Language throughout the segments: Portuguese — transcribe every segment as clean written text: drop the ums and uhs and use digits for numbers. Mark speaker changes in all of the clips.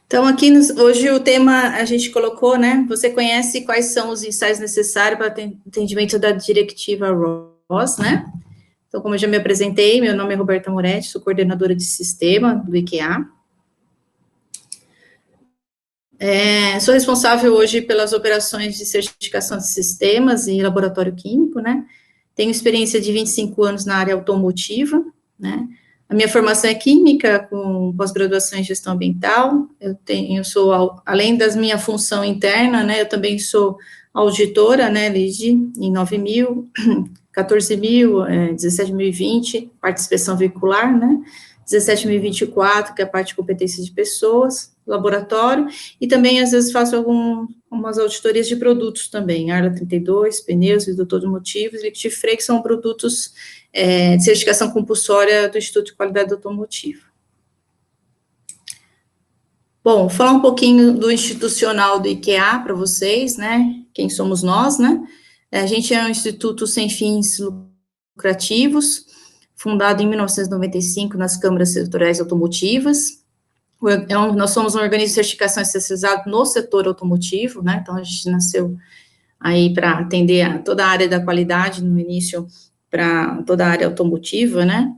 Speaker 1: Então, aqui, hoje o tema a gente colocou, né? Você conhece quais são os ensaios necessários para atendimento da diretiva ROS, né? Então, como eu já me apresentei, meu nome é Roberta Moretti, sou coordenadora de sistema do IQA. Sou responsável hoje pelas operações de certificação de sistemas e laboratório químico, né? Tenho experiência de 25 anos na área automotiva, né? A minha formação é química, com pós-graduação em gestão ambiental. Além da minha função interna, né, eu também sou auditora, né, LID, em 9.000, 14.000, 17.020, parte de inspeção veicular, né, 17.024, que é a parte de competência de pessoas, laboratório, e também, às vezes, faço algumas auditorias de produtos também, Arla 32, pneus, redutor automotivos, liquid freio, que são produtos de certificação compulsória do Instituto de Qualidade Automotiva. Bom, falar um pouquinho do institucional do IQA para vocês, né, quem somos nós, né, a gente é um instituto sem fins lucrativos, fundado em 1995 nas câmaras setoriais automotivas. Nós somos um organismo de certificação especializado no setor automotivo, né, então a gente nasceu aí para atender toda a área da qualidade, no início, para toda a área automotiva, né.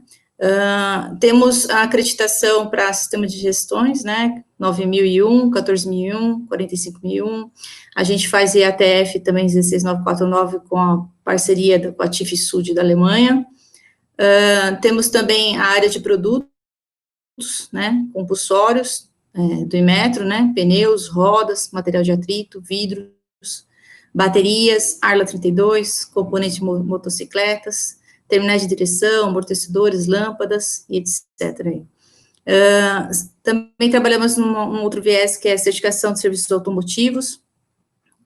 Speaker 1: Temos a acreditação para sistema de gestões, né, 9.001, 14.001, 45.001, a gente faz IATF também 16949 com a parceria com a TÜV Sud da Alemanha. Temos também a área de produtos, né, compulsórios, do Inmetro, né, pneus, rodas, material de atrito, vidros, baterias, Arla 32, componentes de motocicletas, terminais de direção, amortecedores, lâmpadas, e etc. Também trabalhamos num outro viés, que é a certificação de serviços automotivos,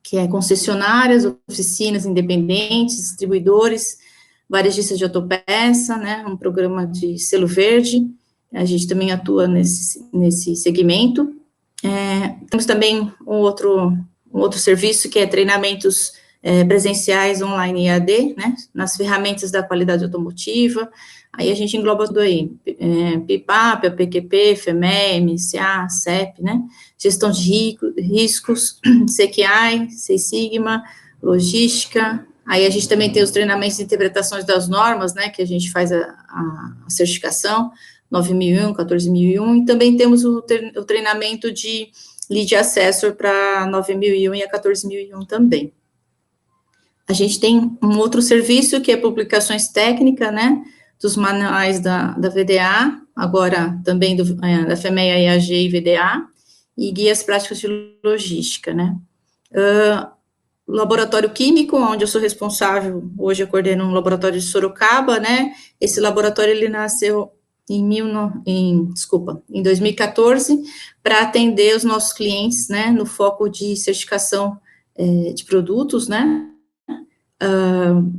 Speaker 1: que é concessionárias, oficinas independentes, distribuidores, varejistas de autopeça, né, um programa de selo verde, a gente também atua nesse segmento. Temos também um outro serviço, que é treinamentos presenciais, online e EAD, né, nas ferramentas da qualidade automotiva, aí a gente engloba tudo aí, PIPAP, APQP, FEME, MCA, CEP, né, gestão de riscos, CQI, Six Sigma, logística, aí a gente também tem os treinamentos de interpretações das normas, né, que a gente faz a certificação, 9.001, 14.001, e também temos o treinamento de Lead Assessor para 9.001 e a 14.001 também. A gente tem um outro serviço, que é publicações técnicas, né, dos manuais da VDA, agora também da FEMEA, EAG e VDA, e guias práticas de logística, né. Laboratório químico, onde eu sou responsável, hoje eu coordeno um laboratório de Sorocaba, né, esse laboratório, ele nasceu em 2014, para atender os nossos clientes, né, no foco de certificação de produtos, né,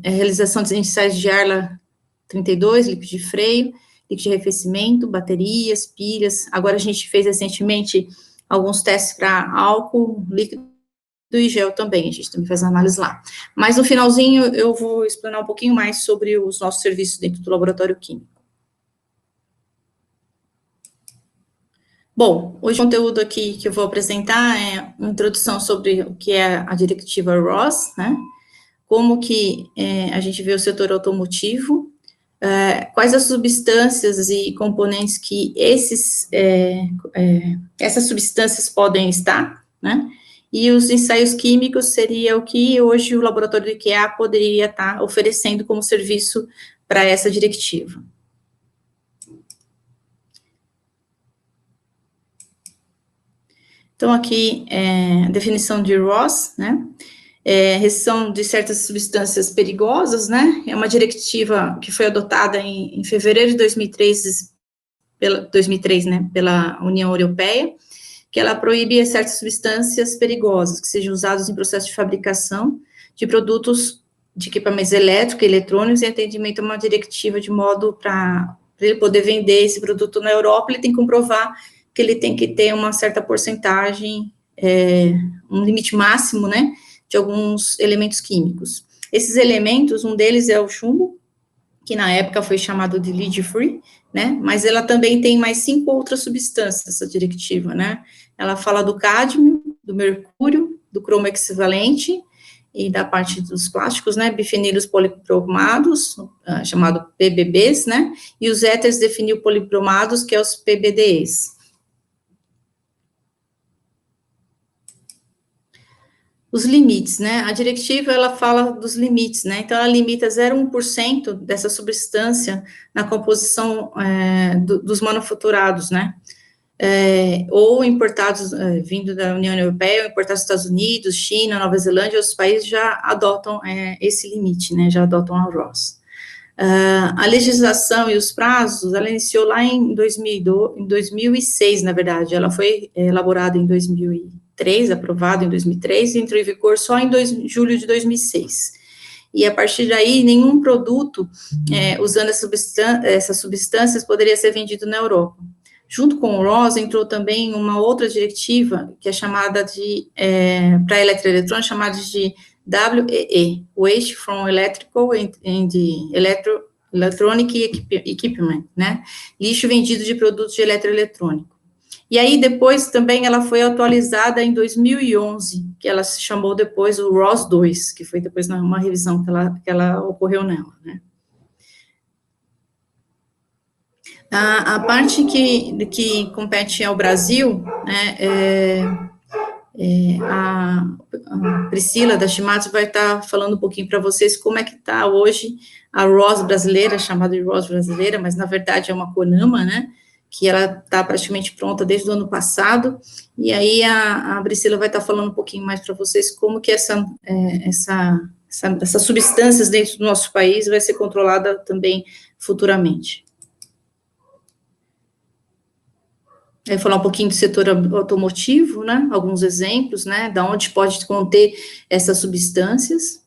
Speaker 1: a realização de ensaios de Arla 32, líquido de freio, líquido de arrefecimento, baterias, pilhas, agora a gente fez recentemente alguns testes para álcool, líquido e gel também, a gente também faz análise lá. Mas no finalzinho eu vou explanar um pouquinho mais sobre os nossos serviços dentro do laboratório químico. Bom, hoje o conteúdo aqui que eu vou apresentar é uma introdução sobre o que é a diretiva ROS, né, como que a gente vê o setor automotivo, quais as substâncias e componentes que essas substâncias podem estar, né, e os ensaios químicos seria o que hoje o laboratório do IQA poderia estar oferecendo como serviço para essa diretiva. Então, aqui, a definição de ROS, né, restrição de certas substâncias perigosas, né, é uma diretiva que foi adotada em fevereiro de 2003, né, pela União Europeia, que ela proíbe certas substâncias perigosas que sejam usadas em processo de fabricação de produtos de equipamentos elétricos e eletrônicos em atendimento a uma diretiva de modo para ele poder vender esse produto na Europa, ele tem que comprovar que ele tem que ter uma certa porcentagem, um limite máximo, né, de alguns elementos químicos. Esses elementos, um deles é o chumbo, que na época foi chamado de lead free, né? Mas ela também tem mais 5 outras substâncias, essa diretiva, né? Ela fala do cádmio, do mercúrio, do cromo equivalente e da parte dos plásticos, né? Bifenilos polibromados, chamado PBBs, né? E os éteres definil polibromados, que é os PBDEs. Os limites, né? A diretiva, ela fala dos limites, né? Então, ela limita 0,1% dessa substância na composição dos manufaturados, né? Ou importados, vindo da União Europeia, ou importados dos Estados Unidos, China, Nova Zelândia, outros países já adotam esse limite, né? Já adotam a RoHS. A legislação e os prazos, ela iniciou lá em 2006, na verdade, ela foi elaborada em 2003, aprovada em 2003, e entrou em vigor só em julho de 2006. E a partir daí, nenhum produto usando essas substâncias poderia ser vendido na Europa. Junto com o RoHS, entrou também uma outra diretiva, que é chamada de, para eletroeletrônica, chamada de WEE, Waste from Electrical and Electronic Equipment, né? Lixo vendido de produtos de eletroeletrônico. E aí, depois, também, ela foi atualizada em 2011, que ela se chamou depois o RoHS 2, que foi depois uma revisão que ela ocorreu nela, né? A parte que compete ao Brasil, né, a Priscila da Shimatsu vai estar falando um pouquinho para vocês como é que está hoje a RoHS brasileira, chamada de RoHS brasileira, mas na verdade é uma CONAMA, né, que ela está praticamente pronta desde o ano passado, e aí a Priscila vai estar falando um pouquinho mais para vocês como que essas substâncias dentro do nosso país vai ser controlada também futuramente. Falar um pouquinho do setor automotivo, né, alguns exemplos, né, da onde pode conter essas substâncias.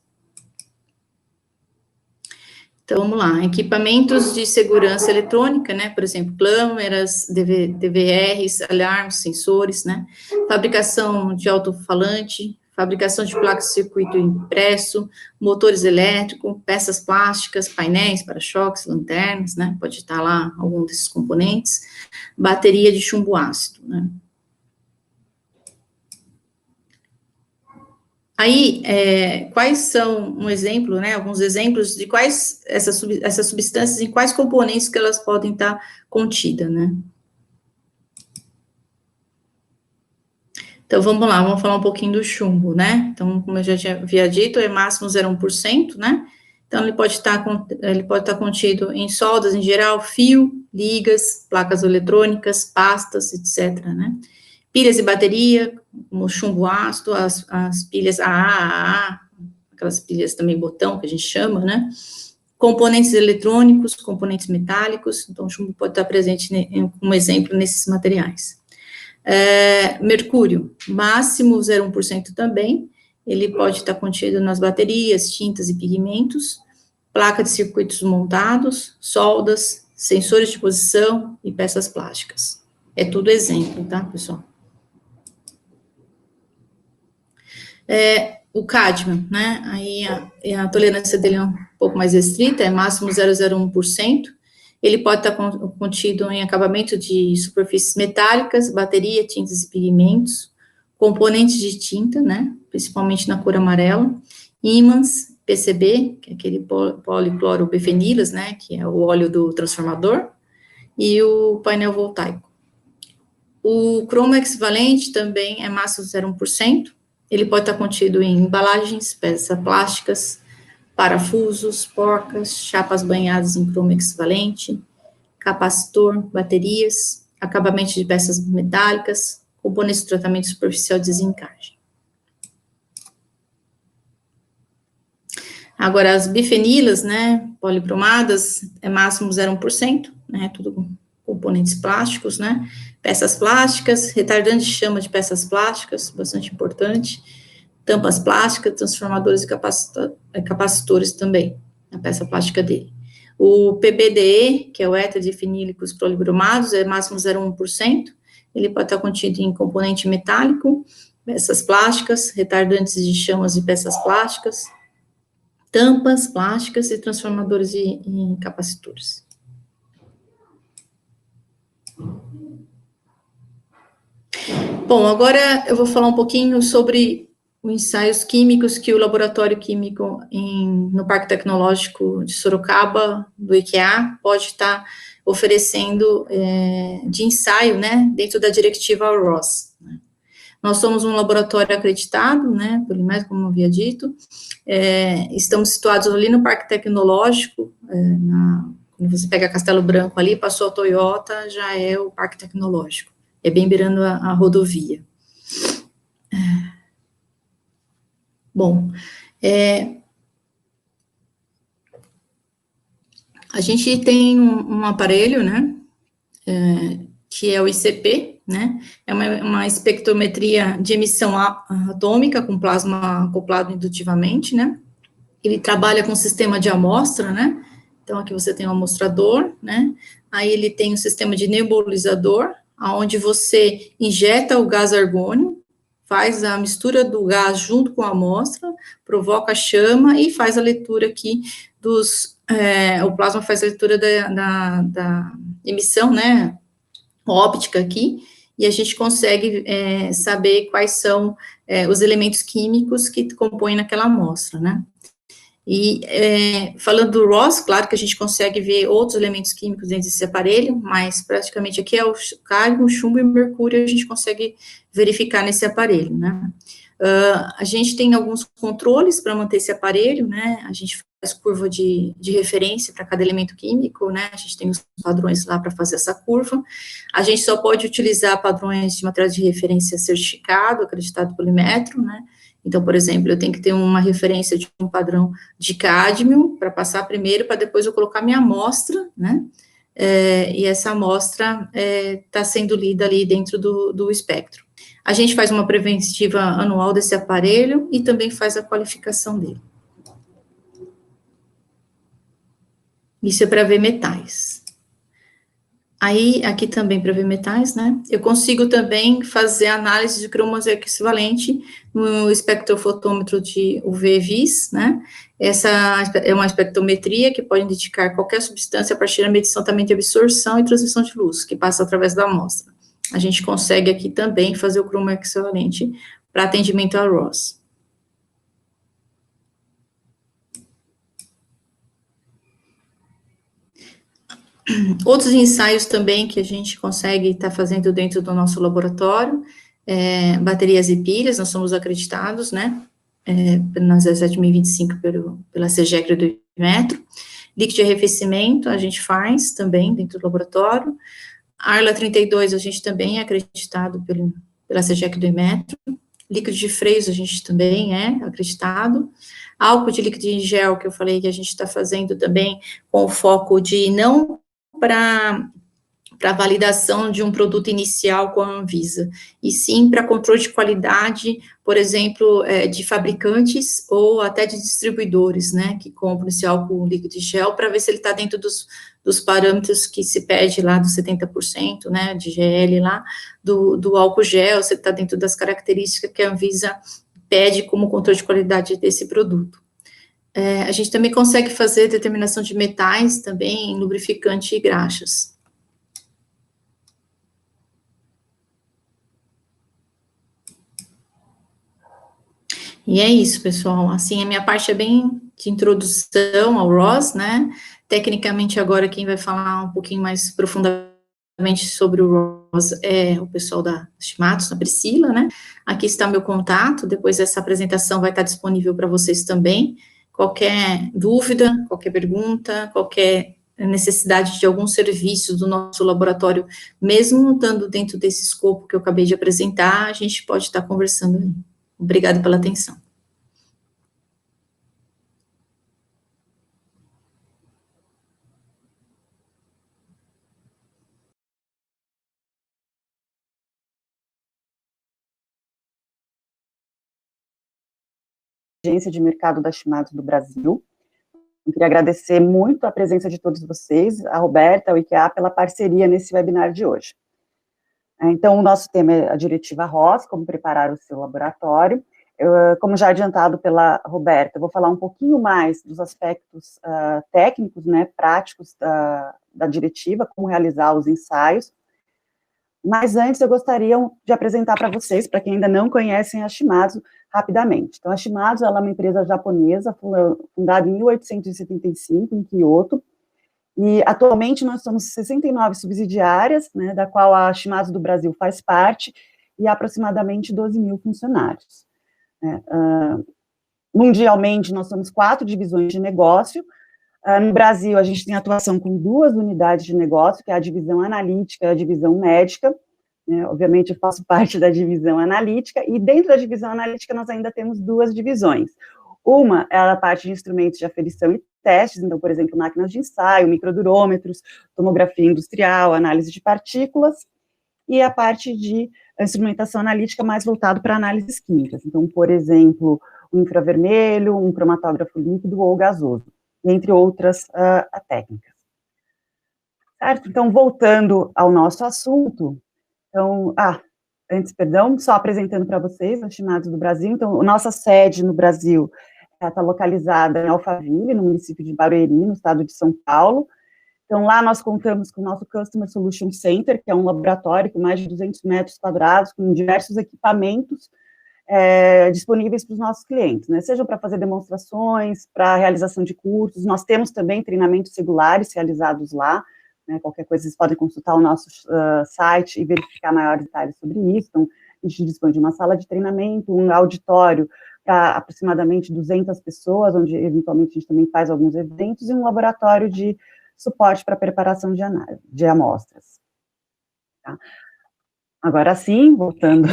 Speaker 1: Então, vamos lá, equipamentos de segurança eletrônica, né, por exemplo, câmeras, DVRs, alarmes, sensores, né, fabricação de alto-falante, fabricação de placas de circuito impresso, motores elétricos, peças plásticas, painéis, para-choques, lanternas, né, pode estar lá algum desses componentes, bateria de chumbo ácido, né. Aí, quais são um exemplo, né, alguns exemplos de quais essas substâncias, em quais componentes que elas podem estar contidas, né. Então, vamos lá, vamos falar um pouquinho do chumbo, né? Então, como eu já havia dito, é máximo 0,1%, né? Então, ele pode estar contido em soldas em geral, fio, ligas, placas eletrônicas, pastas, etc., né? Pilhas e bateria, como chumbo ácido, as pilhas AA, aquelas pilhas também botão, que a gente chama, né? Componentes eletrônicos, componentes metálicos, então o chumbo pode estar presente como exemplo nesses materiais. Mercúrio, máximo 0,1% também, ele pode estar contido nas baterias, tintas e pigmentos, placa de circuitos montados, soldas, sensores de posição e peças plásticas. É tudo exemplo, tá, pessoal? O cádmio, né, aí a tolerância dele é um pouco mais restrita, é máximo 0,01%, ele pode estar contido em acabamento de superfícies metálicas, bateria, tintas e pigmentos, componentes de tinta, né, principalmente na cor amarela, ímãs, PCB, que é aquele policlorobifenilas, né, que é o óleo do transformador, e o painel voltaico. O cromo equivalente também é máximo 0,1%, ele pode estar contido em embalagens, peças plásticas, parafusos, porcas, chapas banhadas em cromo equivalente, capacitor, baterias, acabamento de peças metálicas, componentes de tratamento superficial de desencagem. Agora, as bifenilas, né, polibromadas, é máximo 0,1%, né, tudo com componentes plásticos, né, peças plásticas, retardante de chama de peças plásticas, bastante importante, tampas plásticas, transformadores e capacitores também, a peça plástica dele. O PBDE, que é o éter de fenílicos polibromados, é máximo 0,1%, ele pode estar contido em componente metálico, peças plásticas, retardantes de chamas e peças plásticas, tampas plásticas e transformadores e capacitores. Bom, agora eu vou falar um pouquinho sobre os ensaios químicos que o Laboratório Químico no Parque Tecnológico de Sorocaba, do IQA, pode estar oferecendo de ensaio, né, dentro da diretiva ROS. Nós somos um laboratório acreditado, né, pelo IMET, como eu havia dito, estamos situados ali no Parque Tecnológico, quando você pega Castelo Branco ali, passou a Toyota, já é o Parque Tecnológico, é bem beirando a rodovia. Bom, a gente tem um aparelho, né, que é o ICP, né, é uma espectrometria de emissão atômica com plasma acoplado indutivamente, né, ele trabalha com sistema de amostra, né, então aqui você tem um amostrador, né, aí ele tem um sistema de nebulizador, onde você injeta o gás argônio, faz a mistura do gás junto com a amostra, provoca a chama e faz a leitura aqui o plasma faz a leitura da emissão, né, óptica aqui, e a gente consegue saber quais são os elementos químicos que compõem naquela amostra, né. E falando do ROS, claro que a gente consegue ver outros elementos químicos dentro desse aparelho, mas praticamente aqui é o cálcio, o chumbo e o mercúrio a gente consegue verificar nesse aparelho, né. A gente tem alguns controles para manter esse aparelho, né, a gente faz curva de referência para cada elemento químico, né, a gente tem os padrões lá para fazer essa curva, a gente só pode utilizar padrões de material de referência certificado, acreditado pelo Inmetro, né, então, por exemplo, eu tenho que ter uma referência de um padrão de cádmio para passar primeiro, para depois eu colocar minha amostra, né, e essa amostra está sendo lida ali dentro do espectro. A gente faz uma preventiva anual desse aparelho e também faz a qualificação dele. Isso é para ver metais. Aí, aqui também para ver metais, né, eu consigo também fazer análise de cromosoma equivalente no espectrofotômetro de UV-Vis, né, essa é uma espectrometria que pode indicar qualquer substância a partir da medição também de absorção e transmissão de luz, que passa através da amostra. A gente consegue aqui também fazer o cromosoma equivalente para atendimento a ROS. Outros ensaios também que a gente consegue estar fazendo dentro do nosso laboratório, baterias e pilhas, nós somos acreditados, né, na 17025 pela CEGECRA do Inmetro, líquido de arrefecimento a gente faz também dentro do laboratório, Arla 32 a gente também é acreditado pela CEGECRA do Inmetro, líquido de freios a gente também é acreditado, álcool de líquido em gel, que eu falei que a gente está fazendo também com o foco de não para validação de um produto inicial com a Anvisa, e sim para controle de qualidade, por exemplo, de fabricantes ou até de distribuidores, né, que compram esse álcool líquido de gel, para ver se ele está dentro dos parâmetros que se pede lá dos 70%, né, de GL lá, do álcool gel, se ele está dentro das características que a Anvisa pede como controle de qualidade desse produto. A gente também consegue fazer determinação de metais também em lubrificante e graxas. E é isso, pessoal. Assim, a minha parte é bem de introdução ao ROS, né? Tecnicamente, agora, quem vai falar um pouquinho mais profundamente sobre o ROS é o pessoal da Shimatos, a Priscila, né? Aqui está meu contato, depois essa apresentação vai estar disponível para vocês também. Qualquer dúvida, qualquer pergunta, qualquer necessidade de algum serviço do nosso laboratório, mesmo estando dentro desse escopo que eu acabei de apresentar, a gente pode estar conversando aí. Obrigada pela atenção.
Speaker 2: Agência de mercado da Shimatos do Brasil. Eu queria agradecer muito a presença de todos vocês, a Roberta, ao IQA, pela parceria nesse webinar de hoje. Então, o nosso tema é a diretiva ROS, como preparar o seu laboratório. Como já adiantado pela Roberta, eu vou falar um pouquinho mais dos aspectos técnicos, né, práticos da diretiva, como realizar os ensaios, Mas antes eu gostaria de apresentar para vocês, para quem ainda não conhecem a Shimadzu, rapidamente. Então, a Shimadzu ela é uma empresa japonesa, fundada em 1875, em Kyoto, e atualmente nós somos 69 subsidiárias, né, da qual a Shimadzu do Brasil faz parte, e aproximadamente 12 mil funcionários. Né. Mundialmente, nós somos 4 divisões de negócio. No Brasil, a gente tem atuação com 2 unidades de negócio, que é a divisão analítica e a divisão médica. Né, obviamente, eu faço parte da divisão analítica, e dentro da divisão analítica nós ainda temos 2 divisões. Uma é a parte de instrumentos de aferição e testes, então, por exemplo, máquinas de ensaio, microdurômetros, tomografia industrial, análise de partículas, e a parte de instrumentação analítica mais voltado para análises químicas. Então, por exemplo, o infravermelho, um cromatógrafo líquido ou gasoso, entre outras técnicas. Certo? Então, voltando ao nosso assunto, então, só apresentando para vocês a Shimadzu do Brasil. Então, a nossa sede no Brasil está localizada em Alphaville, no município de Barueri, no estado de São Paulo. Então, lá nós contamos com o nosso Customer Solution Center, que é um laboratório com mais de 200 metros quadrados, com diversos equipamentos disponíveis para os nossos clientes, né? Sejam para fazer demonstrações, para realização de cursos. Nós temos também treinamentos regulares realizados lá, né? Qualquer coisa vocês podem consultar o nosso site e verificar maiores detalhes sobre isso. Então, a gente dispõe de uma sala de treinamento, um auditório para aproximadamente 200 pessoas, onde eventualmente a gente também faz alguns eventos, e um laboratório de suporte para preparação de amostras. Tá? Agora sim, voltando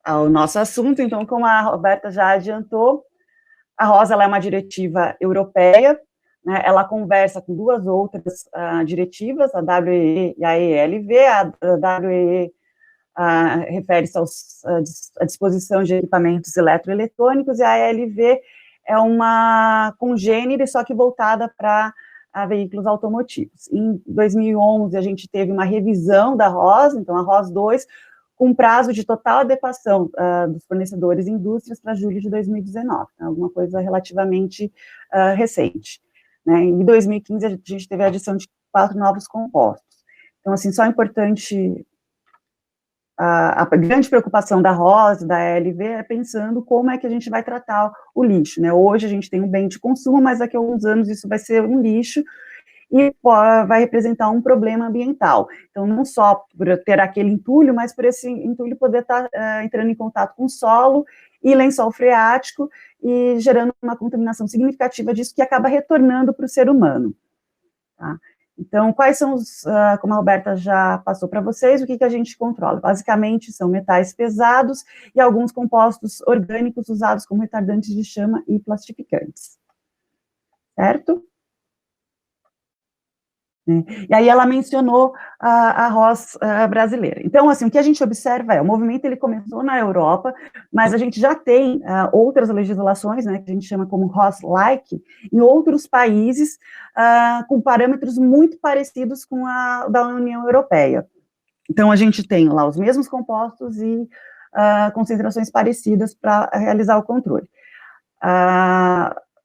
Speaker 2: ao nosso assunto, então, como a Roberta já adiantou, a ROS ela é uma diretiva europeia, né, ela conversa com 2 outras diretivas, a WEE e a ELV. A WEE refere-se à disposição de equipamentos eletroeletrônicos, e a ELV é uma congênere, só que voltada para veículos automotivos. Em 2011, a gente teve uma revisão da ROS, então a ROS 2, com prazo de total adequação dos fornecedores e indústrias para julho de 2019, então, alguma coisa relativamente recente. Né? Em 2015, a gente teve a adição de 4 novos compostos. Então, assim, só é importante, a grande preocupação da ROS, da ELV, é pensando como é que a gente vai tratar o lixo, né? Hoje a gente tem um bem de consumo, mas daqui a alguns anos isso vai ser um lixo, e vai representar um problema ambiental. Então, não só por ter aquele entulho, mas por esse entulho poder estar entrando em contato com o solo e lençol freático, e gerando uma contaminação significativa disso, que acaba retornando para o ser humano. Tá? Então, quais são como a Roberta já passou para vocês, o que a gente controla? Basicamente, são metais pesados e alguns compostos orgânicos usados como retardantes de chama e plastificantes. Certo? E aí ela mencionou a ROS brasileira. Então, assim, o que a gente observa o movimento ele começou na Europa, mas a gente já tem outras legislações, né, que a gente chama como ROS-like, em outros países, com parâmetros muito parecidos com a da União Europeia. Então, a gente tem lá os mesmos compostos e concentrações parecidas para realizar o controle.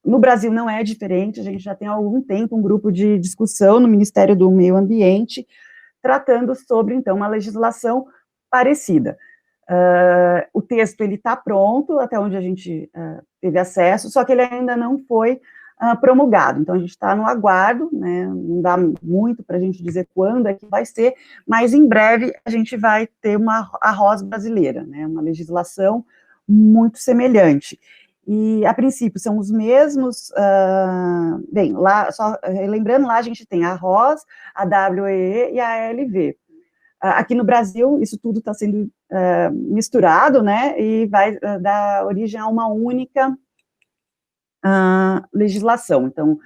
Speaker 2: No Brasil não é diferente, a gente já tem há algum tempo um grupo de discussão no Ministério do Meio Ambiente, tratando sobre, então, uma legislação parecida. O texto, ele está pronto, até onde a gente teve acesso, só que ele ainda não foi promulgado, então a gente está no aguardo, né, não dá muito para a gente dizer quando é que vai ser, mas em breve a gente vai ter a ROS brasileira, né, uma legislação muito semelhante. E, a princípio, são os mesmos, bem, lá, só lembrando, lá a gente tem a ROS, a WEE e a ELV. Aqui no Brasil, isso tudo está sendo misturado, né, e vai dar origem a uma única legislação. Então,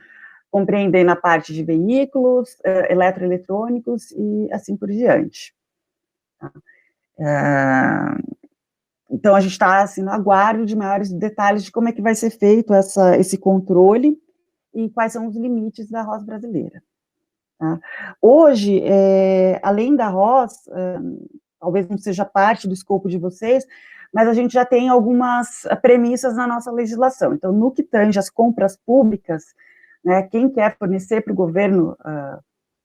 Speaker 2: compreendendo a parte de veículos, eletroeletrônicos e assim por diante. Tá? Então, a gente está, assim, no aguardo de maiores detalhes de como é que vai ser feito esse controle e quais são os limites da ROS brasileira. Tá? Hoje, além da ROS, talvez não seja parte do escopo de vocês, mas a gente já tem algumas premissas na nossa legislação. Então, no que tange as compras públicas, né, quem quer fornecer para o governo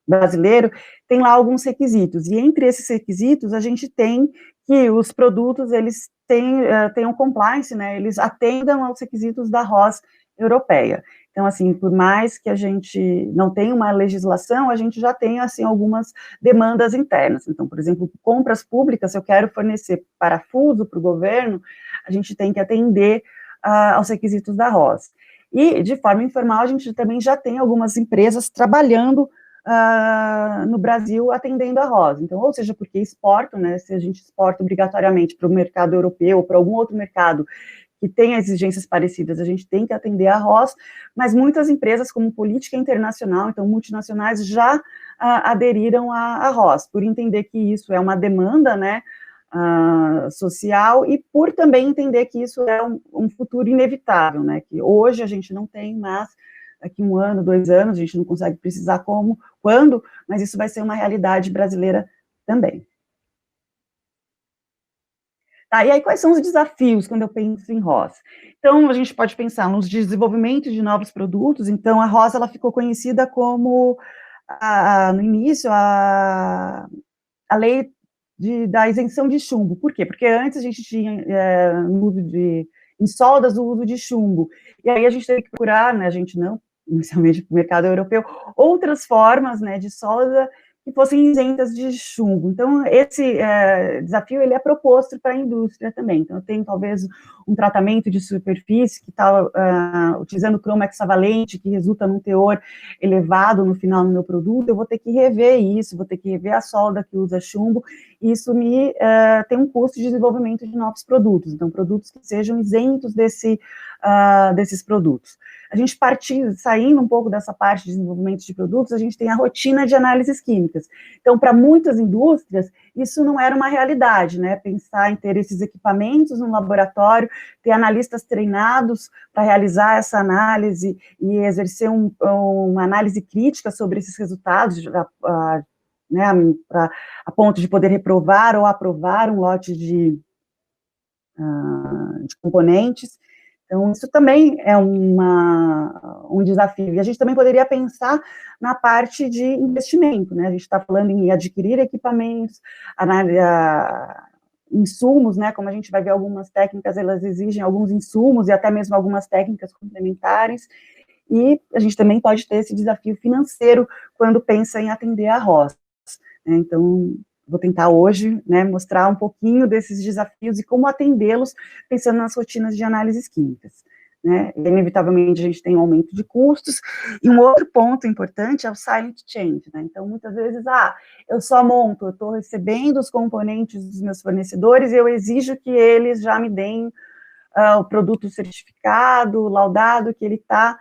Speaker 2: brasileiro, tem lá alguns requisitos, e entre esses requisitos, a gente tem que os produtos, eles tenham compliance, né, eles atendam aos requisitos da RoHS europeia. Então, assim, por mais que a gente não tenha uma legislação, a gente já tem, assim, algumas demandas internas. Então, por exemplo, compras públicas, se eu quero fornecer parafuso para o governo, a gente tem que atender aos requisitos da RoHS. E, de forma informal, a gente também já tem algumas empresas trabalhando no Brasil atendendo a RoHS. Então, ou seja, porque exportam, né, se a gente exporta obrigatoriamente para o mercado europeu ou para algum outro mercado que tenha exigências parecidas, a gente tem que atender a RoHS, mas muitas empresas, como política internacional, então multinacionais, já aderiram à RoHS, por entender que isso é uma demanda, né, social, e por também entender que isso é um futuro inevitável, né, que hoje a gente não tem, mas daqui 1 ano, 2 anos, a gente não consegue precisar quando, mas isso vai ser uma realidade brasileira também. Tá, e aí, quais são os desafios quando eu penso em RoHS? Então, a gente pode pensar nos desenvolvimentos de novos produtos. Então, a RoHS, ela ficou conhecida como, no início, a lei da isenção de chumbo. Por quê? Porque antes a gente tinha, no uso em soldas, o uso de chumbo. E aí a gente teve que procurar, né, a gente não, inicialmente para o mercado europeu, outras formas, né, de solda que fossem isentas de chumbo. Então, esse desafio, ele é proposto para a indústria também. Então, eu tenho, talvez, um tratamento de superfície que está utilizando cromo hexavalente, que resulta num teor elevado no final do meu produto, eu vou ter que rever isso, vou ter que rever a solda que usa chumbo, e isso tem um custo de desenvolvimento de novos produtos. Então, produtos que sejam isentos desses produtos. A gente saindo um pouco dessa parte de desenvolvimento de produtos, a gente tem a rotina de análises químicas. Então, para muitas indústrias, isso não era uma realidade, né? Pensar em ter esses equipamentos no laboratório, ter analistas treinados para realizar essa análise e exercer uma análise crítica sobre esses resultados, né, a ponto de poder reprovar ou aprovar um lote de componentes. Então, isso também é um desafio. E a gente também poderia pensar na parte de investimento, né? A gente está falando em adquirir equipamentos, insumos, né? Como a gente vai ver, algumas técnicas, elas exigem alguns insumos e até mesmo algumas técnicas complementares. E a gente também pode ter esse desafio financeiro quando pensa em atender a RoHS. Então, vou tentar hoje, né, mostrar um pouquinho desses desafios e como atendê-los, pensando nas rotinas de análises químicas, né? Inevitavelmente, a gente tem um aumento de custos, e um outro ponto importante é o silent change, né? Então, muitas vezes, eu só monto, eu estou recebendo os componentes dos meus fornecedores e eu exijo que eles já me deem o produto certificado, laudado, que ele está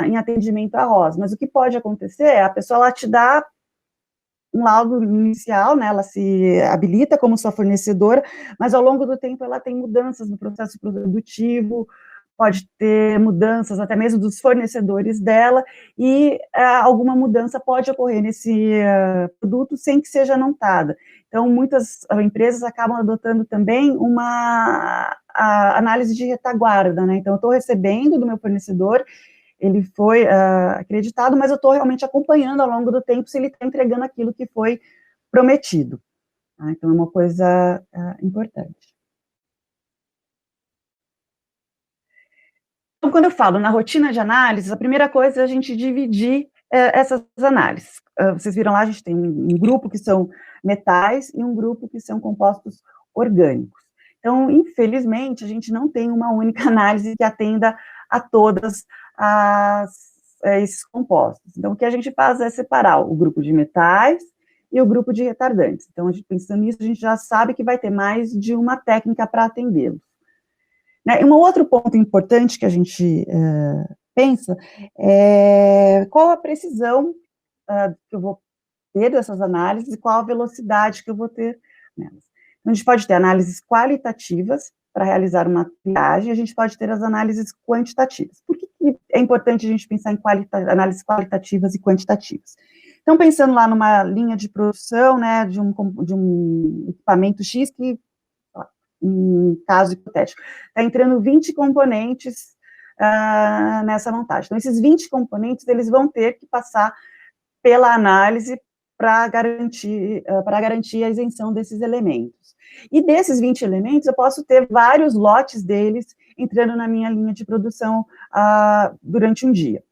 Speaker 2: em atendimento à RoHS. Mas o que pode acontecer é a pessoa lá te dá um laudo inicial, né, ela se habilita como sua fornecedora, mas ao longo do tempo ela tem mudanças no processo produtivo, pode ter mudanças até mesmo dos fornecedores dela, e alguma mudança pode ocorrer nesse produto sem que seja notada. Então, muitas empresas acabam adotando também uma análise de retaguarda, né? Então, eu estou recebendo do meu fornecedor, ele foi acreditado, mas eu estou realmente acompanhando ao longo do tempo se ele está entregando aquilo que foi prometido. Tá? Então, é uma coisa importante. Então, quando eu falo na rotina de análise, a primeira coisa é a gente dividir essas análises. Vocês viram lá, a gente tem um grupo que são metais e um grupo que são compostos orgânicos. Então, infelizmente, a gente não tem uma única análise que atenda a todas esses compostos. Então, o que a gente faz é separar o grupo de metais e o grupo de retardantes. Então, a gente, pensando nisso, a gente já sabe que vai ter mais de uma técnica para atendê-los. Né? E um outro ponto importante que a gente pensa é qual a precisão que eu vou ter dessas análises e qual a velocidade que eu vou ter nelas. Então, a gente pode ter análises qualitativas para realizar uma triagem, a gente pode ter as análises quantitativas. Por que é importante a gente pensar em análises qualitativas e quantitativas? Então, pensando lá numa linha de produção, né, de um equipamento X que, um caso hipotético, está entrando 20 componentes nessa montagem. Então, esses 20 componentes, eles vão ter que passar pela análise para garantir a isenção desses elementos. E desses 20 elementos, eu posso ter vários lotes deles entrando na minha linha de produção durante um dia.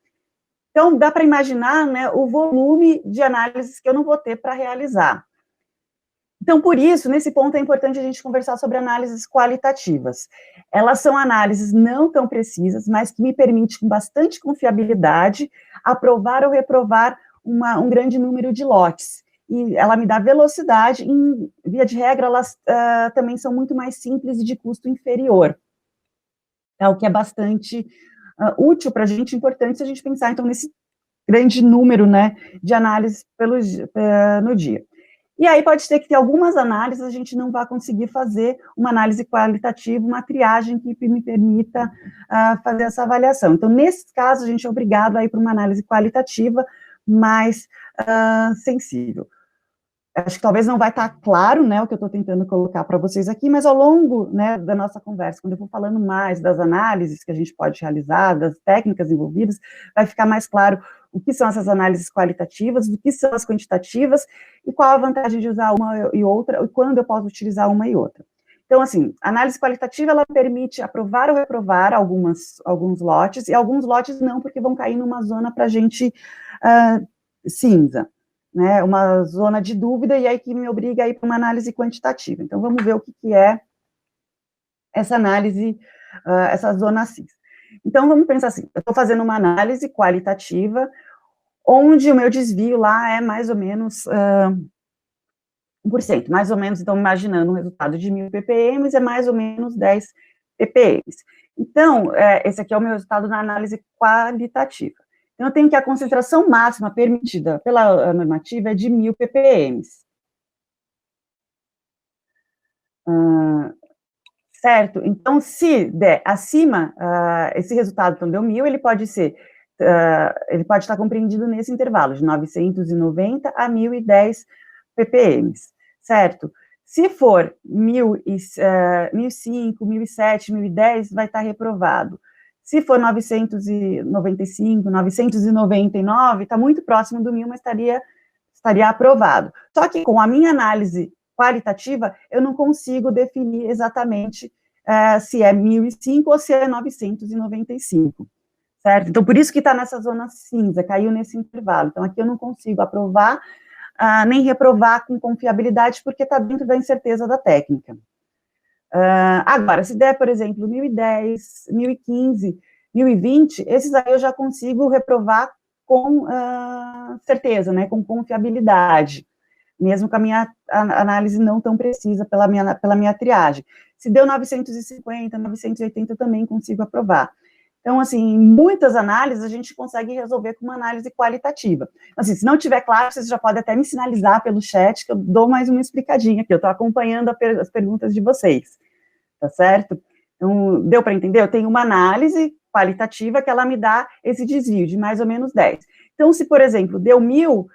Speaker 2: Então, dá para imaginar, né, o volume de análises que eu não vou ter para realizar. Então, por isso, nesse ponto é importante a gente conversar sobre análises qualitativas. Elas são análises não tão precisas, mas que me permitem, com bastante confiabilidade, aprovar ou reprovar um grande número de lotes. E ela me dá velocidade, em via de regra, elas também são muito mais simples e de custo inferior. É o que é bastante útil para a gente, importante se a gente pensar, então, nesse grande número, né, de análises no dia. E aí pode ser que tem algumas análises a gente não vai conseguir fazer uma análise qualitativa, uma triagem que me permita fazer essa avaliação. Então, nesses casos, a gente é obrigado a ir para uma análise qualitativa mais sensível. Acho que talvez não vai estar claro, né, o que eu estou tentando colocar para vocês aqui, mas ao longo, né, da nossa conversa, quando eu for falando mais das análises que a gente pode realizar, das técnicas envolvidas, vai ficar mais claro o que são essas análises qualitativas, o que são as quantitativas, e qual a vantagem de usar uma e outra, e quando eu posso utilizar uma e outra. Então, assim, a análise qualitativa, ela permite aprovar ou reprovar alguns lotes, e alguns lotes não, porque vão cair numa zona para a gente cinza, né, uma zona de dúvida, e aí que me obriga a ir para uma análise quantitativa. Então, vamos ver o que é essa análise, essa zona cinza. Então, vamos pensar assim, eu estou fazendo uma análise qualitativa, onde o meu desvio lá é mais ou menos 1%, mais ou menos, então, imaginando um resultado de 1.000 ppm, é mais ou menos 10 ppm. Então, esse aqui é o meu resultado na análise qualitativa. Então, eu tenho que a concentração máxima permitida pela normativa é de 1.000 ppm. Certo? Então, se der acima, esse resultado, então, deu 1.000, ele pode estar compreendido nesse intervalo, de 990 a 1.010 ppm, certo? Se for 1.005, 1.007, 1.010, vai estar reprovado. Se for 995, 999, está muito próximo do 1.000, mas estaria aprovado. Só que com a minha análise qualitativa, eu não consigo definir exatamente se é 1.005 ou se é 995, certo? Então, por isso que está nessa zona cinza, caiu nesse intervalo. Então, aqui eu não consigo aprovar nem reprovar com confiabilidade, porque está dentro da incerteza da técnica. Agora, se der, por exemplo, 1.010, 1.015, 1.020, esses aí eu já consigo reprovar com certeza, né, com confiabilidade, mesmo com a minha análise não tão precisa pela minha triagem. Se deu 950, 980, eu também consigo aprovar. Então, assim, muitas análises a gente consegue resolver com uma análise qualitativa. Assim, se não tiver claro, vocês já podem até me sinalizar pelo chat, que eu dou mais uma explicadinha aqui, eu estou acompanhando as perguntas de vocês, tá certo? Então, deu para entender? Eu tenho uma análise qualitativa que ela me dá esse desvio de mais ou menos 10. Então, se, por exemplo, deu 1.000,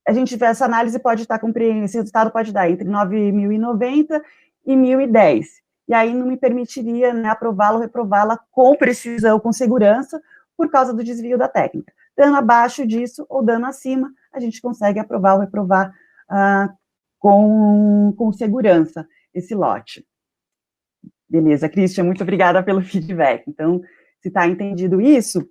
Speaker 2: a gente vê essa análise pode estar compreendendo, esse resultado pode dar entre 9.090 e 1.010. E aí não me permitiria, né, aprová-la ou reprová-la com precisão, com segurança, por causa do desvio da técnica. Dando abaixo disso ou dando acima, a gente consegue aprovar ou reprovar com segurança esse lote. Beleza, Christian, muito obrigada pelo feedback. Então, se está entendido isso,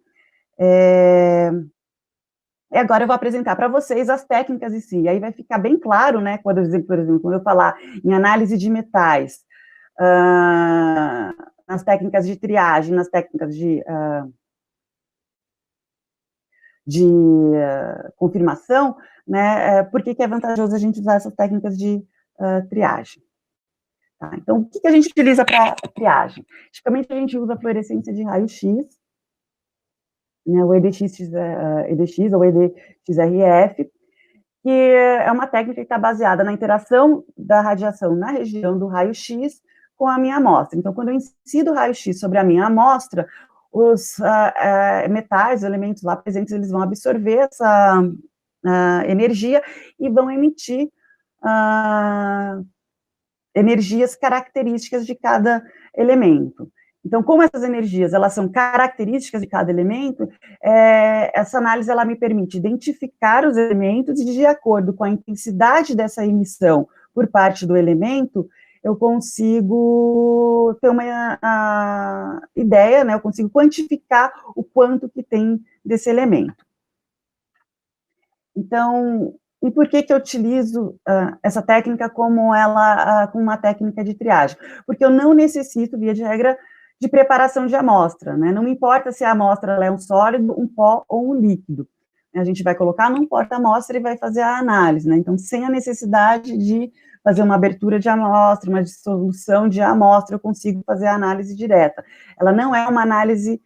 Speaker 2: agora eu vou apresentar para vocês as técnicas em si, e aí vai ficar bem claro, né, por exemplo, quando eu falar em análise de metais, nas técnicas de triagem, nas técnicas de confirmação, né, por que é vantajoso a gente usar essas técnicas de triagem. Tá? Então, o que a gente utiliza para triagem? Tipicamente, a gente usa a fluorescência de raio-x, né, o EDX ou EDXRF, que é uma técnica que está baseada na interação da radiação na região do raio-x com a minha amostra. Então, quando eu incido o raio-x sobre a minha amostra, os metais, os elementos lá presentes, eles vão absorver essa energia e vão emitir energias características de cada elemento. Então, como essas energias, elas são características de cada elemento, essa análise, ela me permite identificar os elementos e, de acordo com a intensidade dessa emissão por parte do elemento, eu consigo ter uma ideia, né, eu consigo quantificar o quanto que tem desse elemento. Então, e por que eu utilizo essa técnica como uma técnica de triagem? Porque eu não necessito, via de regra, de preparação de amostra, né? Não me importa se a amostra ela é um sólido, um pó ou um líquido. A gente vai colocar num porta-amostra e vai fazer a análise, né? Então, sem a necessidade de fazer uma abertura de amostra, uma dissolução de amostra, eu consigo fazer a análise direta. Ela não é uma análise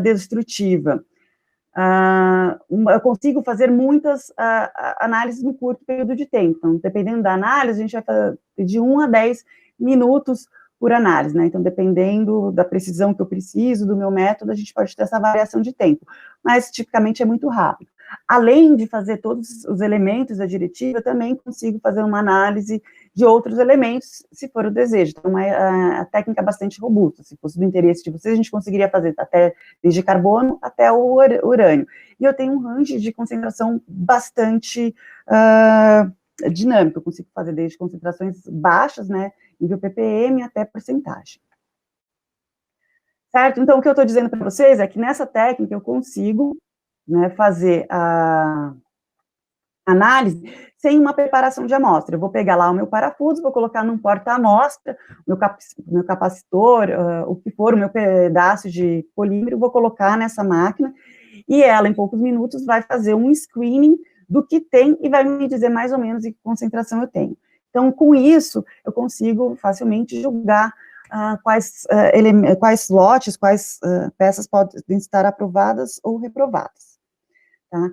Speaker 2: destrutiva. Eu consigo fazer muitas análises no curto período de tempo. Então, dependendo da análise, a gente vai fazer de 1 a 10 minutos por análise, né? Então, dependendo da precisão que eu preciso, do meu método, a gente pode ter essa variação de tempo, mas tipicamente é muito rápido. Além de fazer todos os elementos da diretiva, eu também consigo fazer uma análise de outros elementos, se for o desejo. Então, a técnica é bastante robusta. Se fosse do interesse de vocês, a gente conseguiria fazer desde carbono até o urânio. E eu tenho um range de concentração bastante dinâmico. Eu consigo fazer desde concentrações baixas, né, nível ppm, até porcentagem. Certo? Então, o que eu estou dizendo para vocês é que nessa técnica eu consigo, né, fazer a análise sem uma preparação de amostra. Eu vou pegar lá o meu parafuso, vou colocar num porta-amostra, meu capacitor, o que for, o meu pedaço de polímero, vou colocar nessa máquina, e ela, em poucos minutos, vai fazer um screening do que tem e vai me dizer mais ou menos em que concentração eu tenho. Então, com isso, eu consigo facilmente julgar quais lotes, quais peças podem estar aprovadas ou reprovadas. Tá?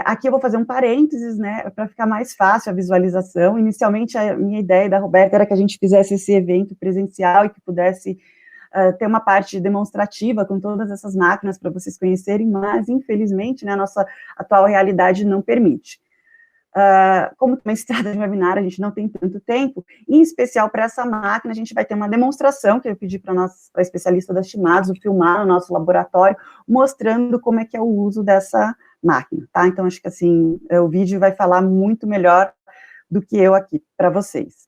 Speaker 2: Aqui eu vou fazer um parênteses, né, para ficar mais fácil a visualização. Inicialmente, a minha ideia da Roberta era que a gente fizesse esse evento presencial e que pudesse ter uma parte demonstrativa com todas essas máquinas para vocês conhecerem, mas, infelizmente, né, a nossa atual realidade não permite. Como também se trata de webinar, a gente não tem tanto tempo, em especial para essa máquina, a gente vai ter uma demonstração, que eu pedi para a especialista da Shimadzu filmar no nosso laboratório, mostrando como é que é o uso dessa máquina, tá? Então, acho que, assim, o vídeo vai falar muito melhor do que eu aqui para vocês.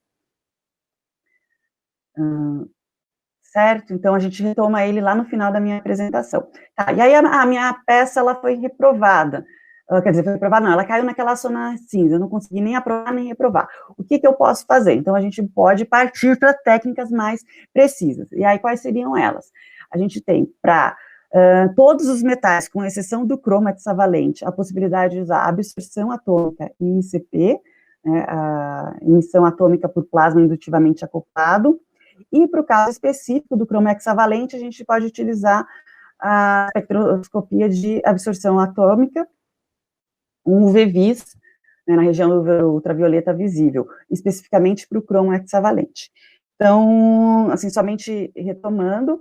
Speaker 2: Certo? Então, a gente retoma ele lá no final da minha apresentação. Tá, e aí, a minha peça, ela foi reprovada. Quer dizer, foi reprovada, não, ela caiu naquela zona cinza, eu não consegui nem aprovar, nem reprovar. O que eu posso fazer? Então, a gente pode partir para técnicas mais precisas. E aí, quais seriam elas? A gente tem para todos os metais, com exceção do cromo hexavalente, a possibilidade de usar absorção atômica e ICP, né, a emissão atômica por plasma indutivamente acoplado. E para o caso específico do cromo hexavalente, a gente pode utilizar a espectroscopia de absorção atômica, um UV-Vis, né, na região ultravioleta visível, especificamente para o cromo hexavalente. Então, assim, somente retomando,